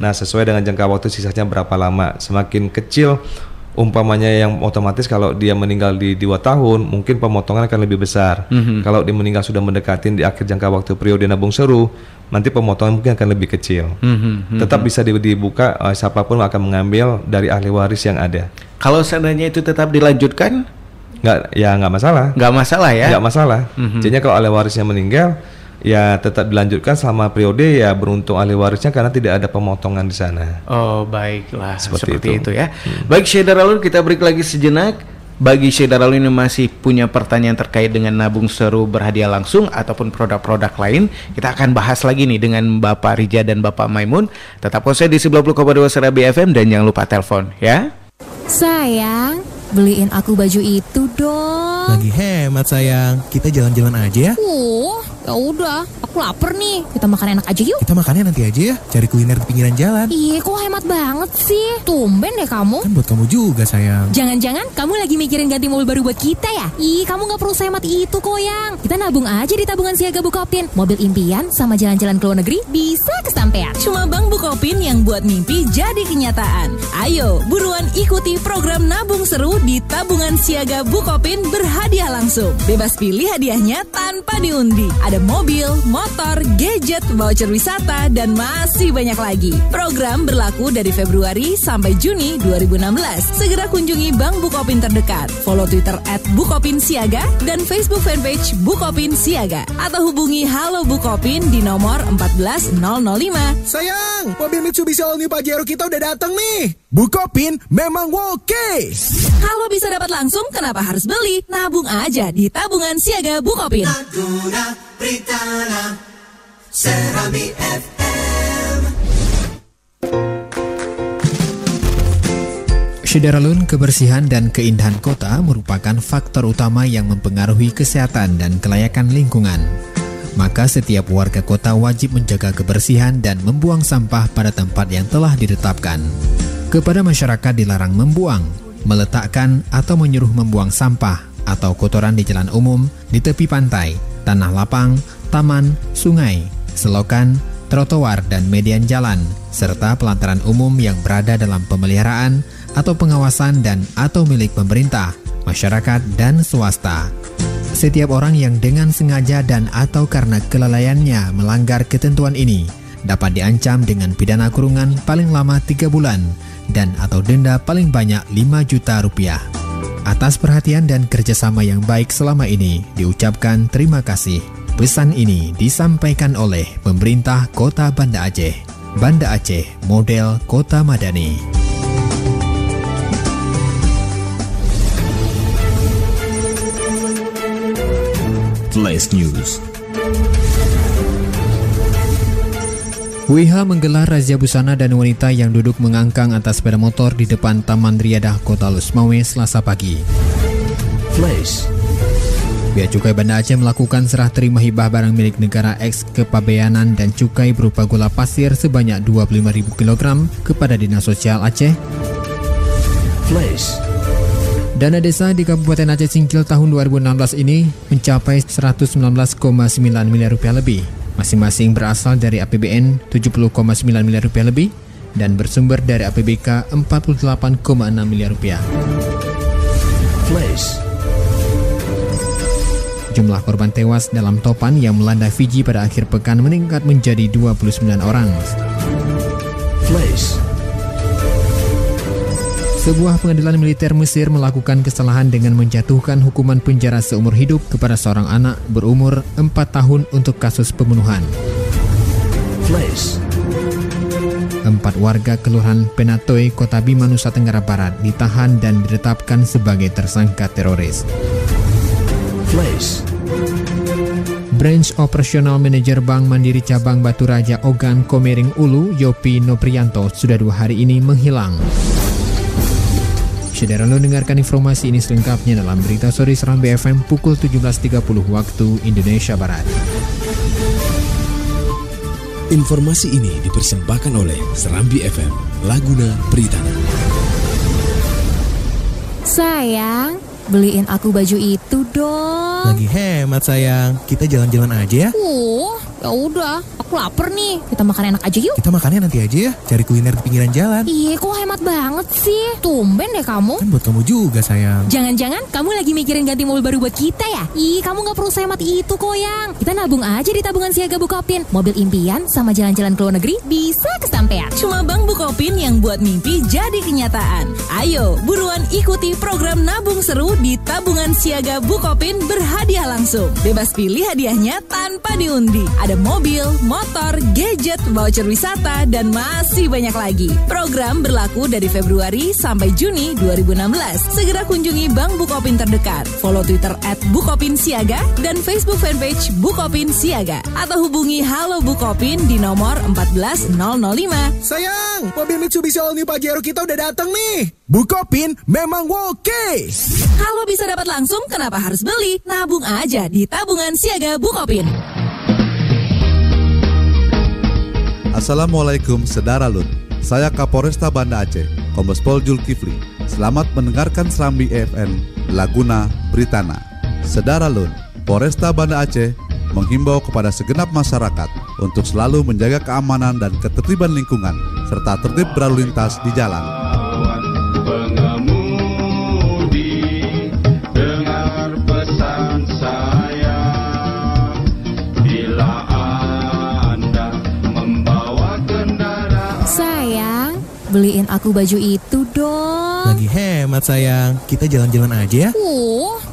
Nah, sesuai dengan jangka waktu sisanya berapa lama. Semakin kecil umpamanya yang otomatis kalau dia meninggal di 2 tahun, mungkin pemotongan akan lebih besar. Kalau dia meninggal sudah mendekatin di akhir jangka waktu periode nabung seru, nanti pemotongan mungkin akan lebih kecil. Tetap bisa dibuka, siapapun akan mengambil dari ahli waris yang ada. Kalau seandainya itu tetap dilanjutkan, nggak masalah. Nggak masalah ya? Nggak masalah. Jadinya kalau ahli warisnya meninggal, ya tetap dilanjutkan selama periode, ya beruntung ahli warisnya karena tidak ada pemotongan di sana. Oh, baiklah, seperti itu ya. Baik, Syed Daralun, kita break lagi sejenak. Bagi Syed Daralun yang masih punya pertanyaan terkait dengan nabung seru berhadiah langsung ataupun produk-produk lain, kita akan bahas lagi nih dengan Bapak Rija dan Bapak Maimun. Tetap konsen di 90,2 Serambi FM dan jangan lupa telepon ya. Sayang, beliin aku baju itu dong. Lagi hemat sayang, kita jalan-jalan aja ya. Ya udah, aku lapar nih. Kita makan enak aja yuk. Kita makannya nanti aja ya, cari kuliner di pinggiran jalan. Iya, kok hemat banget sih. Tumben deh kamu. Kan buat kamu juga sayang. Jangan-jangan kamu lagi mikirin ganti mobil baru buat kita ya? Ih, kamu gak perlu sehemat itu kok yang. Kita nabung aja di tabungan siaga Bukopin. Mobil impian sama jalan-jalan ke luar negeri bisa kesampean. Cuma Bank Bukopin yang buat mimpi jadi kenyataan. Ayo, buruan ikuti program nabung seru di tabungan siaga Bukopin berhadiah langsung. Bebas pilih hadiahnya tanpa diundi. Ada mobil, motor, gadget, voucher wisata, dan masih banyak lagi. Program berlaku dari Februari sampai Juni 2016. Segera kunjungi Bank Bukopin terdekat. Follow Twitter @BukopinSiaga dan Facebook fanpage Bukopin Siaga. Atau hubungi Halo Bukopin di nomor 14005. Sayang, mobil Mitsubishi All New Pajero kita udah datang nih. Bukopin memang oke. Kalau bisa dapat langsung, kenapa harus beli? Nabung aja di tabungan siaga Bukopin. Pritana Serambi FM. Syederalun, kebersihan dan keindahan kota merupakan faktor utama yang mempengaruhi kesehatan dan kelayakan lingkungan. Maka setiap warga kota wajib menjaga kebersihan dan membuang sampah pada tempat yang telah ditetapkan. Kepada masyarakat dilarang membuang, meletakkan atau menyuruh membuang sampah atau kotoran di jalan umum, di tepi pantai, tanah lapang, taman, sungai, selokan, trotoar dan median jalan, serta pelataran umum yang berada dalam pemeliharaan atau pengawasan dan atau milik pemerintah, masyarakat dan swasta. Setiap orang yang dengan sengaja dan atau karena kelalaiannya melanggar ketentuan ini dapat diancam dengan pidana kurungan paling lama 3 bulan dan atau denda paling banyak 5 juta rupiah. Atas perhatian dan kerjasama yang baik selama ini, diucapkan terima kasih. Pesan ini disampaikan oleh pemerintah Kota Banda Aceh. Banda Aceh, model Kota Madani. Flash News. WIHA menggelar razia busana dan wanita yang duduk mengangkang atas sepeda motor di depan Taman Riadah Kota Lusmawe Selasa pagi. Flash. Bea Cukai Banda Aceh melakukan serah terima hibah barang milik negara eks kepabeanan dan cukai berupa gula pasir sebanyak 25.000 kg kepada Dinas Sosial Aceh. Flash. Dana desa di Kabupaten Aceh Singkil tahun 2016 ini mencapai 119,9 miliar rupiah lebih. Masing-masing berasal dari APBN 70,9 miliar rupiah lebih dan bersumber dari APBK 48,6 miliar rupiah. Flash. Jumlah korban tewas dalam topan yang melanda Fiji pada akhir pekan meningkat menjadi 29 orang. Flash. Sebuah pengadilan militer Mesir melakukan kesalahan dengan menjatuhkan hukuman penjara seumur hidup kepada seorang anak berumur 4 tahun untuk kasus pembunuhan. Flash. 4 warga Kelurahan Penatoy, Kota Bima, Nusa Tenggara Barat ditahan dan ditetapkan sebagai tersangka teroris. Flash. Branch Operational Manager Bank Mandiri Cabang Batu Raja Ogan Komering Ulu, Yopi Noprianto, sudah 2 hari ini menghilang. Saudara, lo dengarkan informasi ini selengkapnya dalam Berita Sore Serambi FM pukul 17.30 waktu Indonesia Barat. Informasi ini dipersembahkan oleh Serambi FM, Laguna Pritana. Sayang, beliin aku baju itu dong. Lagi hemat sayang, kita jalan-jalan aja ya. Ya udah, aku lapar nih. Kita makan enak aja yuk. Kita makannya nanti aja ya, cari kuliner di pinggiran jalan. Iya, kok hemat banget sih. Tumben deh kamu. Kan buat kamu juga sayang. Jangan-jangan kamu lagi mikirin ganti mobil baru buat kita ya? Ih, kamu gak perlu sehemat itu kok yang. Kita nabung aja di tabungan siaga Bukopin. Mobil impian sama jalan-jalan ke luar negeri bisa kesampean. Cuma Bank Bukopin yang buat mimpi jadi kenyataan. Ayo, buruan ikuti program nabung seru di tabungan siaga Bukopin berhadiah langsung. Bebas pilih hadiahnya tanpa diundi. Ada mobil, motor, gadget, voucher wisata, dan masih banyak lagi. Program berlaku dari Februari sampai Juni 2016. Segera kunjungi Bank Bukopin terdekat. Follow Twitter @BukopinSiaga dan Facebook fanpage Bukopin Siaga. Atau hubungi Halo Bukopin di nomor 14005. Sayang, mobil Mitsubishi All New Pajero kita udah datang nih. Bukopin memang oke. Kalau bisa dapat langsung, kenapa harus beli? Nabung aja di tabungan siaga Bukopin. Assalamualaikum Saudara Lut. Saya Kapolresta Banda Aceh, Kombes Pol Zulkifli. Selamat mendengarkan Serambi FM, Laguna, Britana. Saudara Lut, Polresta Banda Aceh menghimbau kepada segenap masyarakat untuk selalu menjaga keamanan dan ketertiban lingkungan serta tertib berlalu lintas di jalan. Beliin aku baju itu dong. Lagi hemat sayang, kita jalan-jalan aja ya.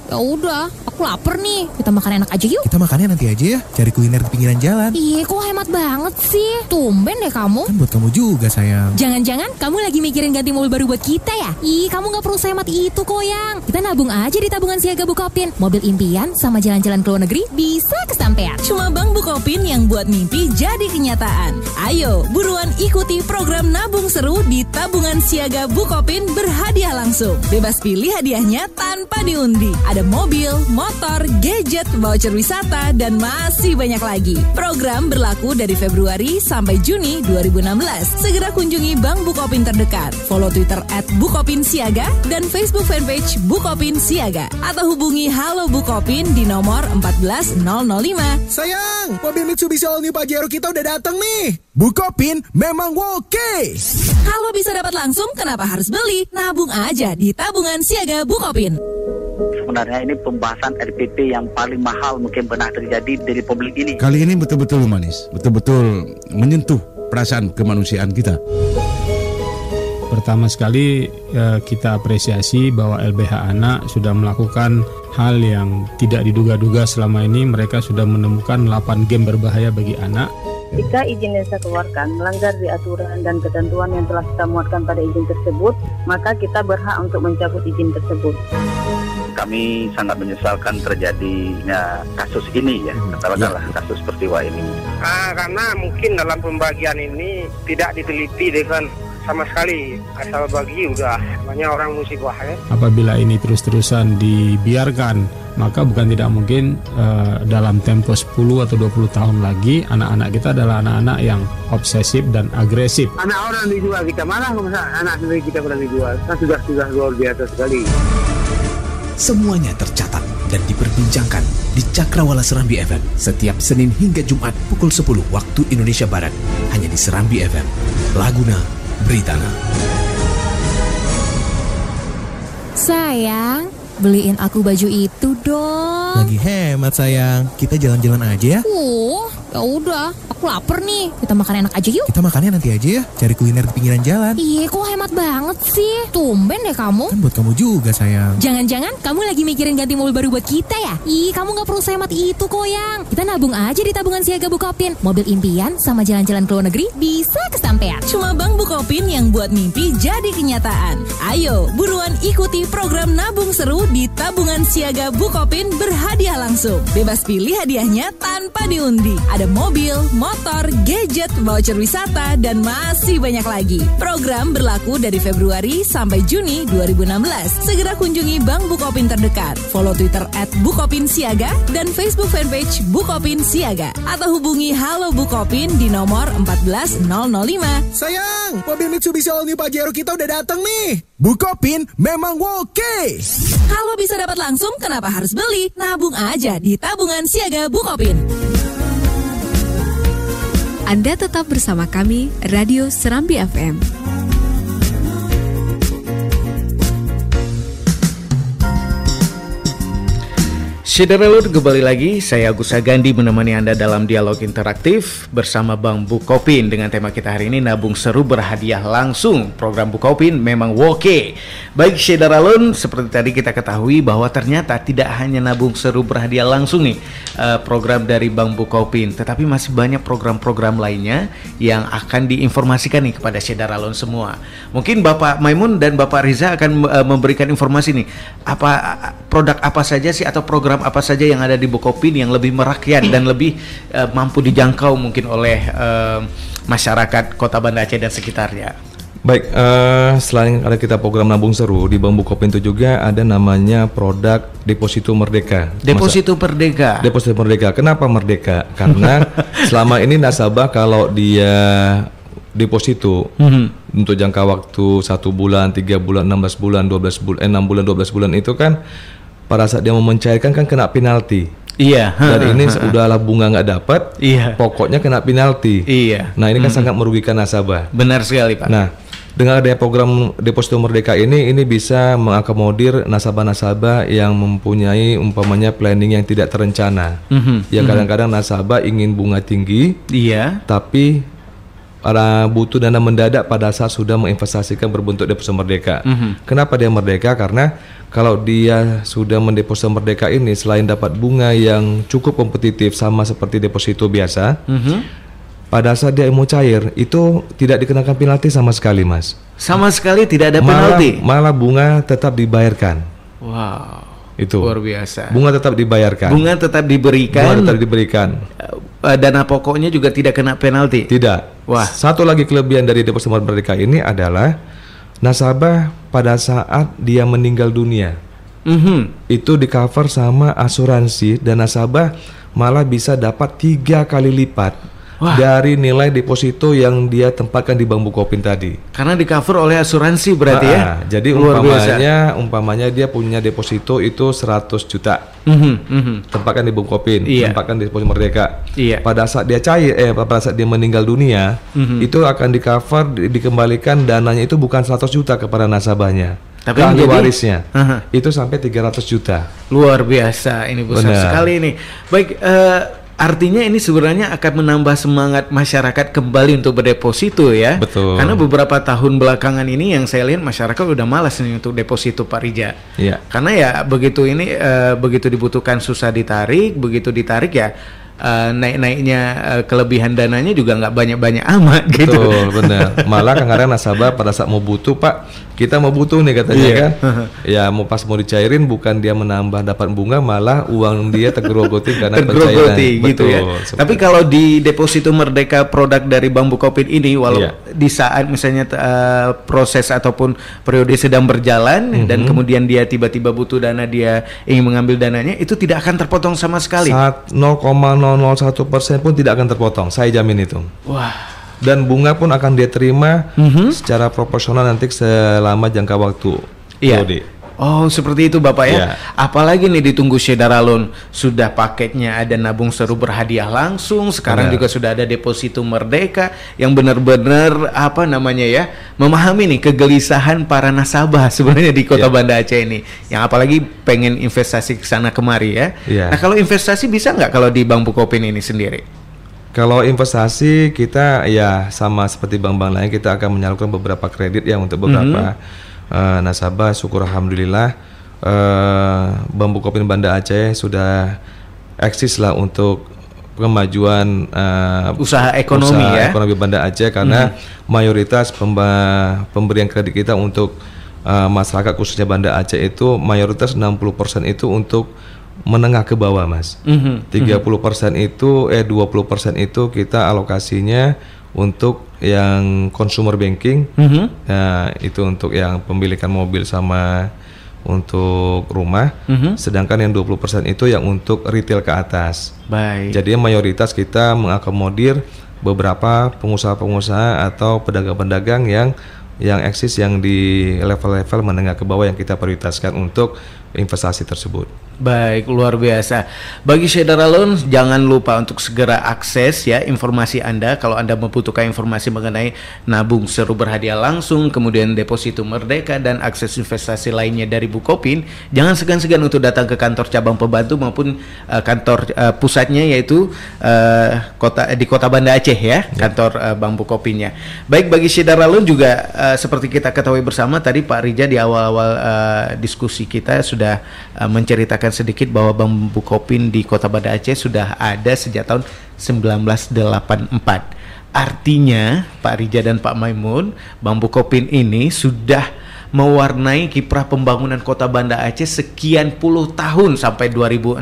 Ya udah, aku lapar nih. Kita makan enak aja yuk. Kita makannya nanti aja ya, cari kuliner di pinggiran jalan. Iya, kok hemat banget sih. Tumben deh kamu. Kan buat kamu juga sayang. Jangan-jangan kamu lagi mikirin ganti mobil baru buat kita ya? Ih, kamu gak perlu sehemat itu kok yang. Kita nabung aja di tabungan siaga Bukopin. Mobil impian sama jalan-jalan ke luar negeri bisa kesampean. Cuma Bank Bukopin yang buat mimpi jadi kenyataan. Ayo, buruan ikuti program nabung seru di tabungan siaga Bukopin berhadiah langsung. Bebas pilih hadiahnya tanpa diundi. Ada mobil, motor, gadget, voucher wisata, dan masih banyak lagi. Program berlaku dari Februari sampai Juni 2016. Segera kunjungi Bank Bukopin terdekat. Follow Twitter @BukopinSiaga dan Facebook fanpage Bukopin Siaga. Atau hubungi Halo Bukopin di nomor 14005. Sayang, mobil Mitsubishi All New Pajero kita udah datang nih. Bukopin memang oke. Kalau bisa dapat langsung, kenapa harus beli? Nabung aja di tabungan siaga Bukopin. Sebenarnya ini pembahasan RPP yang paling mahal mungkin pernah terjadi di Republik ini. Kali ini betul-betul humanis, betul-betul menyentuh perasaan kemanusiaan kita. Pertama sekali kita apresiasi bahwa LBH Anak sudah melakukan hal yang tidak diduga-duga selama ini. Mereka sudah menemukan 8 game berbahaya bagi anak. Jika izin yang saya keluarkan melanggar di aturan dan ketentuan yang telah kita muatkan pada izin tersebut, maka kita berhak untuk mencabut izin tersebut. Kami sangat menyesalkan terjadinya kasus ini ya, katakanlah kasus peristiwa ini. Karena mungkin dalam pembagian ini tidak diteliti dengan sama sekali, asal bagi udah banyak orang musibah ya. Apabila ini terus-terusan dibiarkan, maka bukan tidak mungkin dalam tempo 10 atau 20 tahun lagi anak-anak kita adalah anak-anak yang obsesif dan agresif. Anak orang dijual kita, mana anak sendiri kita pernah dijual, kan sudah luar biasa sekali. Semuanya tercatat dan diperbincangkan di Cakrawala Serambi FM setiap Senin hingga Jumat pukul 10 waktu Indonesia Barat, hanya di Serambi FM, Laguna, Britana. Sayang, beliin aku baju itu dong. Lagi hemat sayang, kita jalan-jalan aja ya. Ya udah, aku lapar nih. Kita makan enak aja yuk. Kita makannya nanti aja ya, cari kuliner di pinggiran jalan. Iya, kok hemat banget sih. Tumben deh kamu. Kan buat kamu juga sayang. Jangan-jangan kamu lagi mikirin ganti mobil baru buat kita ya? Ih, kamu gak perlu sehemat itu kok yang. Kita nabung aja di tabungan siaga Bukopin. Mobil impian sama jalan-jalan ke luar negeri bisa kesampean. Cuma Bank Bukopin yang buat mimpi jadi kenyataan. Ayo, buruan ikuti program nabung seru di tabungan siaga Bukopin berhadiah langsung. Bebas pilih hadiahnya tanpa diundi. Ada mobil, motor, gadget, voucher wisata, dan masih banyak lagi. Program berlaku dari Februari sampai Juni 2016. Segera kunjungi Bank Bukopin terdekat. Follow Twitter @BukopinSiaga dan Facebook fanpage Bukopin Siaga. Atau hubungi Halo Bukopin di nomor 14005. Sayang, mobil Mitsubishi All New Pajero kita udah datang nih. Bukopin memang oke. Kalau bisa dapat langsung, kenapa harus beli? Nabung aja di tabungan siaga Bukopin. Anda tetap bersama kami, Radio Serambi FM. Saudara, kembali lagi, saya Agus Agandi menemani Anda dalam dialog interaktif bersama Bang Bukopin dengan tema kita hari ini, nabung seru berhadiah langsung. Program Bukopin memang woke. Baik saudara, seperti tadi kita ketahui bahwa ternyata tidak hanya nabung seru berhadiah langsung nih program dari Bang Bukopin, tetapi masih banyak program-program lainnya yang akan diinformasikan nih kepada saudara semua. Mungkin Bapak Maimun dan Bapak Riza akan memberikan informasi nih, apa produk apa saja sih atau program apa saja yang ada di Bukopin yang lebih merakyat dan lebih mampu dijangkau mungkin oleh masyarakat Kota Banda Aceh dan sekitarnya. Baik, selain ada kita program nabung seru di Bang Bukopin itu juga ada namanya produk Deposito Merdeka. Deposito Merdeka. Deposito Merdeka. Kenapa Merdeka? Karena selama ini nasabah kalau dia deposito untuk jangka waktu 1 bulan, 3 bulan, 16 bulan, 12 bulan, 6 bulan, 12 bulan itu kan pada saat dia mau mencairkan kan kena penalti. Iya. Dan ini udahlah bunga nggak dapat, pokoknya kena penalti. Iya. Nah ini kan sangat merugikan nasabah. Benar sekali Pak. Nah dengan adanya program Deposito Merdeka ini bisa mengakomodir nasabah-nasabah yang mempunyai umpamanya planning yang tidak terencana. Ya kadang-kadang nasabah ingin bunga tinggi, tapi butuh dana mendadak pada saat sudah menginvestasikan berbentuk deposito merdeka. Kenapa dia merdeka? Karena kalau dia sudah mendeposito merdeka ini, selain dapat bunga yang cukup kompetitif sama seperti deposito biasa, pada saat dia mau cair itu tidak dikenakan penalti sama sekali, Mas. Sama sekali tidak ada penalti. Malah bunga tetap dibayarkan. Wow. Itu luar biasa. Bunga tetap dibayarkan. Bunga tetap diberikan. Bunga tetap diberikan. Dana pokoknya juga tidak kena penalti. Tidak. Wah. Satu lagi kelebihan dari deposito merdeka ini adalah nasabah pada saat dia meninggal dunia itu di cover sama asuransi dan nasabah malah bisa dapat 3 kali lipat dari nilai deposito yang dia tempatkan di Bang Bukopin tadi. Karena di cover oleh asuransi berarti ya. Jadi umpamanya dia punya deposito itu 100 juta. Tempatkan di Bukopin, tempatkan di deposito merdeka. Pada saat dia cair pada saat dia meninggal dunia, itu akan di cover dikembalikan dananya itu bukan 100 juta kepada nasabahnya. Tapi ahli warisnya itu sampai 300 juta. Luar biasa, ini besar sekali ini. Baik, artinya ini sebenarnya akan menambah semangat masyarakat kembali untuk berdeposito ya. Betul. Karena beberapa tahun belakangan ini yang saya lihat masyarakat udah malas nih untuk deposito Pak Rija. Iya. Karena ya begitu dibutuhkan susah ditarik, begitu ditarik ya naik-naiknya kelebihan dananya juga nggak banyak-banyak amat gitu. Betul, benar. Malah kadang-kadang nasabah pada saat mau butuh, Pak, kita mau butuh nih katanya kan. Ya mau dicairin bukan dia menambah dapat bunga, malah uang dia tergerogoti karena pencairan. Gitu ya. Tapi kalau di deposito merdeka produk dari Bang Bukopin ini, walau di saat misalnya proses ataupun periode sedang berjalan dan kemudian dia tiba-tiba butuh dana, dia ingin mengambil dananya, itu tidak akan terpotong sama sekali. 0,001% pun tidak akan terpotong, saya jamin itu. Wah. Dan bunga pun akan dia terima secara proporsional nanti selama jangka waktu. Iya. Oh, seperti itu Bapak ya. Apalagi nih ditunggu saudara loan, sudah paketnya ada nabung seru berhadiah langsung, sekarang juga sudah ada deposito merdeka yang benar-benar memahami nih kegelisahan para nasabah sebenarnya di Kota Banda Aceh ini, yang apalagi pengen investasi ke sana kemari ya. Nah, kalau investasi bisa nggak kalau di Bang Bukopin ini sendiri? Kalau investasi kita ya sama seperti bank-bank lain, kita akan menyalurkan beberapa kredit ya untuk beberapa nasabah. Syukur alhamdulillah Bang Bukopin Banda Aceh sudah eksis lah untuk kemajuan usaha ekonomi Banda Aceh, karena mayoritas pemberian kredit kita untuk masyarakat khususnya Banda Aceh itu mayoritas 60% itu untuk menengah ke bawah, Mas. 30% itu 20% itu kita alokasinya untuk yang consumer banking. Nah, itu untuk yang pemilikan mobil sama untuk rumah. Sedangkan yang 20% itu yang untuk retail ke atas. Baik. Jadi mayoritas kita mengakomodir beberapa pengusaha-pengusaha atau pedagang-pedagang yang eksis yang di level-level menengah ke bawah yang kita prioritaskan untuk investasi tersebut. Baik, luar biasa. Bagi Saudara Lun, jangan lupa untuk segera akses ya informasi Anda kalau Anda membutuhkan informasi mengenai nabung seru berhadiah langsung, kemudian deposito merdeka dan akses investasi lainnya dari Bukopin. Jangan segan-segan untuk datang ke kantor cabang pembantu maupun kantor pusatnya yaitu di Kota Banda Aceh ya, kantor Bank Bukopinnya. Baik, bagi Saudara Lun juga seperti kita ketahui bersama tadi Pak Rija di awal-awal diskusi kita sudah menceritakan sedikit bahwa Bank Bukopin di Kota Banda Aceh sudah ada sejak tahun 1984. Artinya Pak Rija dan Pak Maimun, Bank Bukopin ini sudah mewarnai kiprah pembangunan Kota Banda Aceh sekian puluh tahun sampai 2016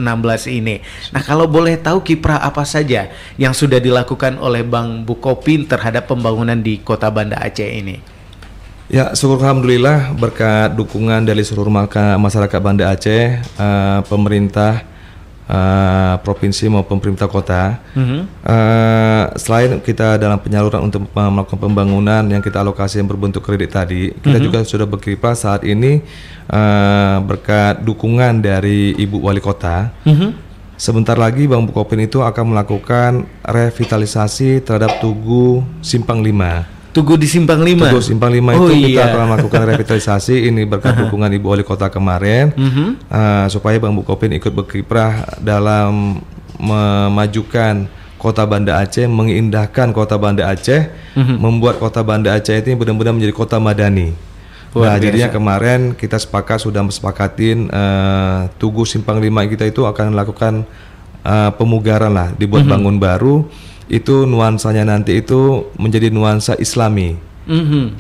ini. Nah, kalau boleh tahu kiprah apa saja yang sudah dilakukan oleh Bank Bukopin terhadap pembangunan di Kota Banda Aceh ini? Ya, syukur alhamdulillah berkat dukungan dari seluruh masyarakat Banda Aceh, pemerintah provinsi maupun pemerintah kota. Selain kita dalam penyaluran untuk melakukan pembangunan yang kita alokasi yang berbentuk kredit tadi, kita juga sudah berkiprah saat ini berkat dukungan dari Ibu Wali Kota. Sebentar lagi Bank Bukopin itu akan melakukan revitalisasi terhadap Tugu Simpang 5. Tugu di Simpang 5. Tugu Simpang 5 itu kita akan melakukan revitalisasi ini berkat dukungan Ibu Wali Kota kemarin, supaya Bank Bukopin ikut berkiprah dalam memajukan Kota Banda Aceh, mengindahkan Kota Banda Aceh, membuat Kota Banda Aceh ini benar-benar menjadi kota madani. Nah, jadinya kemarin kita sudah mesepakatin Tugu Simpang 5 kita itu akan melakukan pemugaran lah, dibuat bangun baru. Itu nuansanya nanti itu menjadi nuansa Islami,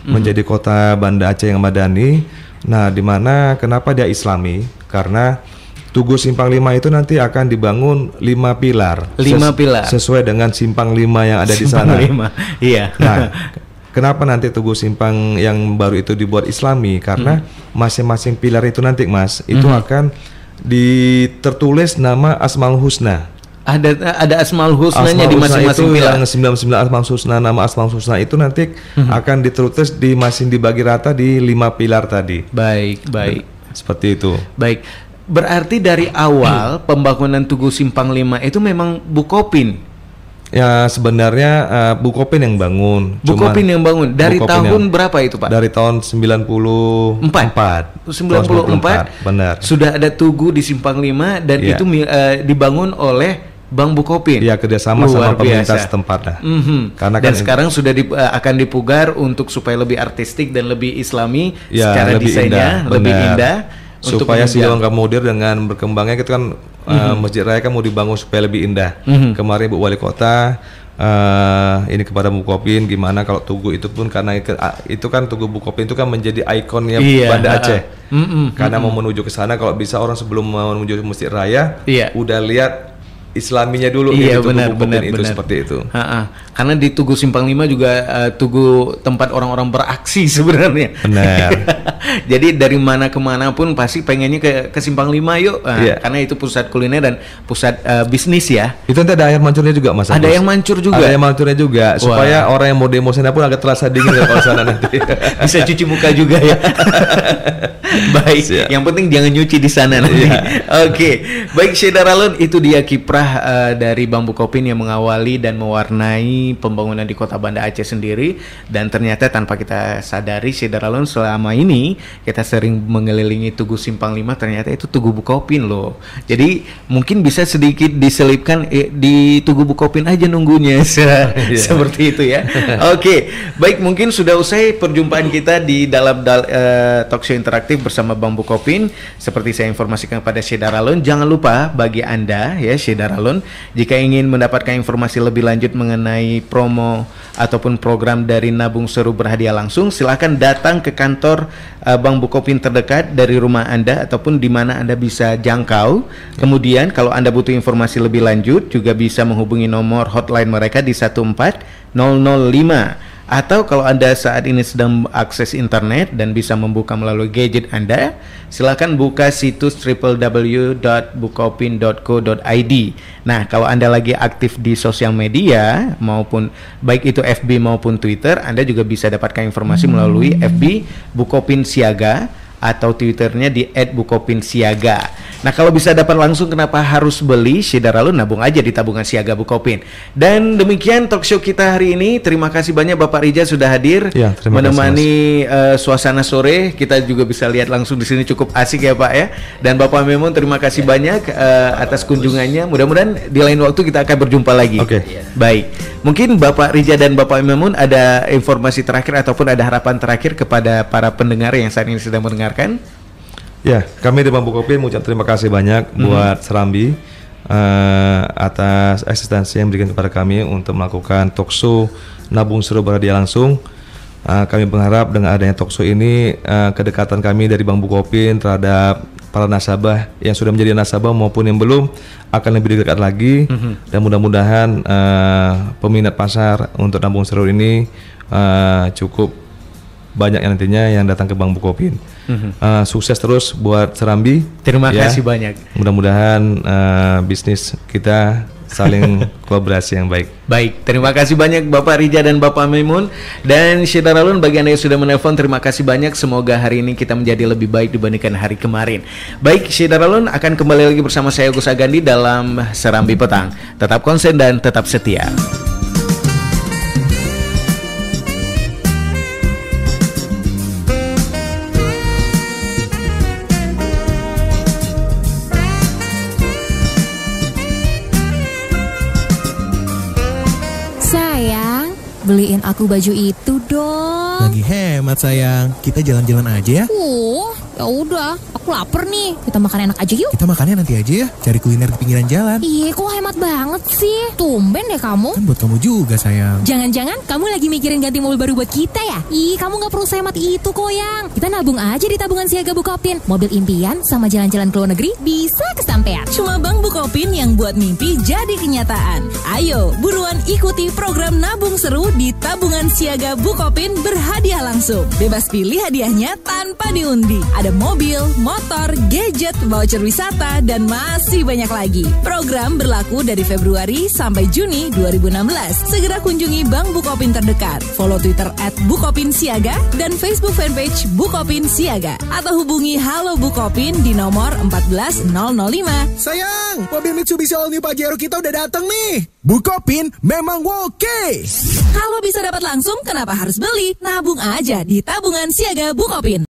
menjadi kota Banda Aceh yang madani. Nah, di mana kenapa dia Islami? Karena Tugu Simpang 5 itu nanti akan dibangun 5 pilar. 5 pilar. Sesuai dengan Simpang 5 yang ada di sana. 5. Iya. Nah, kenapa nanti Tugu Simpang yang baru itu dibuat Islami? Karena masing-masing pilar itu nanti, Mas, itu akan tertulis nama Asmaul Husna. Ada Asmaul Husnanya di masing-masing pilar. Yang 99 Asmaul Husna, nama Asmaul Husna itu nanti akan ditulis dibagi rata di 5 pilar tadi. Baik. Seperti itu. Baik. Berarti dari awal pembangunan Tugu Simpang 5 itu memang Bukopin. Ya, sebenarnya Bukopin yang bangun. Bukopin yang bangun. Dari tahun berapa itu, Pak? Dari tahun 94. 94. Benar. Sudah ada Tugu di Simpang 5 dan itu dibangun oleh Bank Bukopin. Ya, kerjasama sama pemerintah setempat lah. Karena dan sekarang sudah akan dipugar untuk supaya lebih artistik dan lebih Islami secara lebih desainnya, lebih indah. Supaya Silong Kamudir dengan berkembangnya itu kan Masjid Raya kan mau dibangun supaya lebih indah. Kemarin Bu Wali Kota ini kepada Bukopin gimana kalau Tugu itu pun karena itu kan Tugu Bukopin itu kan menjadi ikonnya Banda Aceh. Karena mau menuju ke sana kalau bisa orang sebelum menuju Masjid Raya udah lihat Islaminya dulu, benar, itu seperti itu. Karena di Tugu Simpang 5 juga tugu tempat orang-orang beraksi sebenarnya. Benar. Jadi dari mana kemana pun pasti pengennya ke Simpang 5 yuk. Karena itu pusat kuliner dan pusat bisnis ya. Itu nanti ada air mancurnya juga, Mas. Ada yang mancur juga. Ada yang mancurnya juga. Supaya orang yang mau demo sana pun agak terasa dingin kalau sana nanti. Bisa cuci muka juga ya. Baik. Yang penting jangan nyuci di sana nanti. Oke. Baik, Saudara Lun, itu dia kiprah dari Bank Bukopin yang mengawali dan mewarnai pembangunan di Kota Banda Aceh sendiri. Dan ternyata tanpa kita sadari, Saudara Lun, selama ini kita sering mengelilingi Tugu Simpang 5, ternyata itu Tugu Bukopin loh. Jadi mungkin bisa sedikit diselipkan di Tugu Bukopin aja nunggunya. Seperti itu ya. Oke, baik, mungkin sudah usai perjumpaan kita di dalam talkshow interaktif bersama Bank Bukopin. Seperti saya informasikan kepada Saudara Lun, jangan lupa bagi Anda ya Saudara Lun, jika ingin mendapatkan informasi lebih lanjut mengenai promo ataupun program dari Nabung Seru Berhadiah Langsung, silakan datang ke kantor Bank Bukopin terdekat dari rumah Anda ataupun di mana Anda bisa jangkau. Kemudian kalau Anda butuh informasi lebih lanjut juga bisa menghubungi nomor hotline mereka di 14005. Atau kalau Anda saat ini sedang akses internet dan bisa membuka melalui gadget Anda, silakan buka situs www.bukopin.co.id. Nah, kalau Anda lagi aktif di sosial media maupun baik itu FB maupun Twitter, Anda juga bisa dapatkan informasi melalui FB Bukopin Siaga atau Twitternya di @bukopinsiaga. Nah, kalau bisa dapat langsung, kenapa harus beli? Saudara Lun, nabung aja di tabungan siaga Bukopin. Dan demikian talk show kita hari ini. Terima kasih banyak Bapak Rija sudah hadir menemani suasana sore. Kita juga bisa lihat langsung di sini, cukup asik ya Pak ya. Dan Bapak Memun, terima kasih banyak atas kunjungannya. Mudah-mudahan di lain waktu kita akan berjumpa lagi. Baik. Mungkin Bapak Rija dan Bapak Memun ada informasi terakhir ataupun ada harapan terakhir kepada para pendengar yang saat ini sedang mendengarkan? Ya, kami di Bank Bukopin mengucapkan terima kasih banyak buat Serambi atas eksistensi yang diberikan kepada kami untuk melakukan talk show Nabung Seru berhadiah langsung. Kami berharap dengan adanya talk show ini kedekatan kami dari Bank Bukopin terhadap para nasabah yang sudah menjadi nasabah maupun yang belum akan lebih dekat lagi, dan mudah-mudahan peminat pasar untuk Nabung Seru ini cukup banyak yang nantinya yang datang ke Bank Bukopin. Sukses terus buat Serambi. Terima kasih banyak. Mudah-mudahan bisnis kita saling kolaborasi yang baik. Baik, terima kasih banyak Bapak Rija dan Bapak Maimun. Dan Saudara Lun, bagi Anda yang sudah menelpon, terima kasih banyak. Semoga hari ini kita menjadi lebih baik dibandingkan hari kemarin. Baik, Saudara Lun, akan kembali lagi bersama saya Gus Agandi dalam Serambi Petang. Tetap konsen dan tetap setia. Beliin aku baju itu dong. Lagi hemat sayang. Kita jalan-jalan aja ya. Ya udah, aku lapar nih. Kita makan enak aja yuk. Kita makannya nanti aja ya. Cari kuliner di pinggiran jalan. Iya, kok hemat banget sih. Tumben deh kamu. Kan buat kamu juga sayang. Jangan-jangan kamu lagi mikirin ganti mobil baru buat kita ya? Kamu gak perlu sehemat itu kok yang. Kita nabung aja di tabungan siaga Bukopin. Mobil impian sama jalan-jalan ke luar negeri bisa kesampean. Cuma Bank Bukopin yang buat mimpi jadi kenyataan. Ayo, buruan ikuti program Nabung Seru di tabungan siaga Bukopin berhadiah langsung. Bebas pilih hadiahnya tanpa diundi. Ada mobil, motor, gadget, voucher wisata, dan masih banyak lagi. Program berlaku dari Februari sampai Juni 2016. Segera kunjungi Bank Bukopin terdekat. Follow Twitter @bukopinsiaga dan Facebook fanpage Bukopin Siaga. Atau hubungi Halo Bukopin di nomor 14005. Sayang, mobil Mitsubishi All New Pajero kita udah datang nih. Bukopin memang oke. Kalau bisa dapat langsung, kenapa harus beli? Nabung aja di tabungan siaga Bukopin.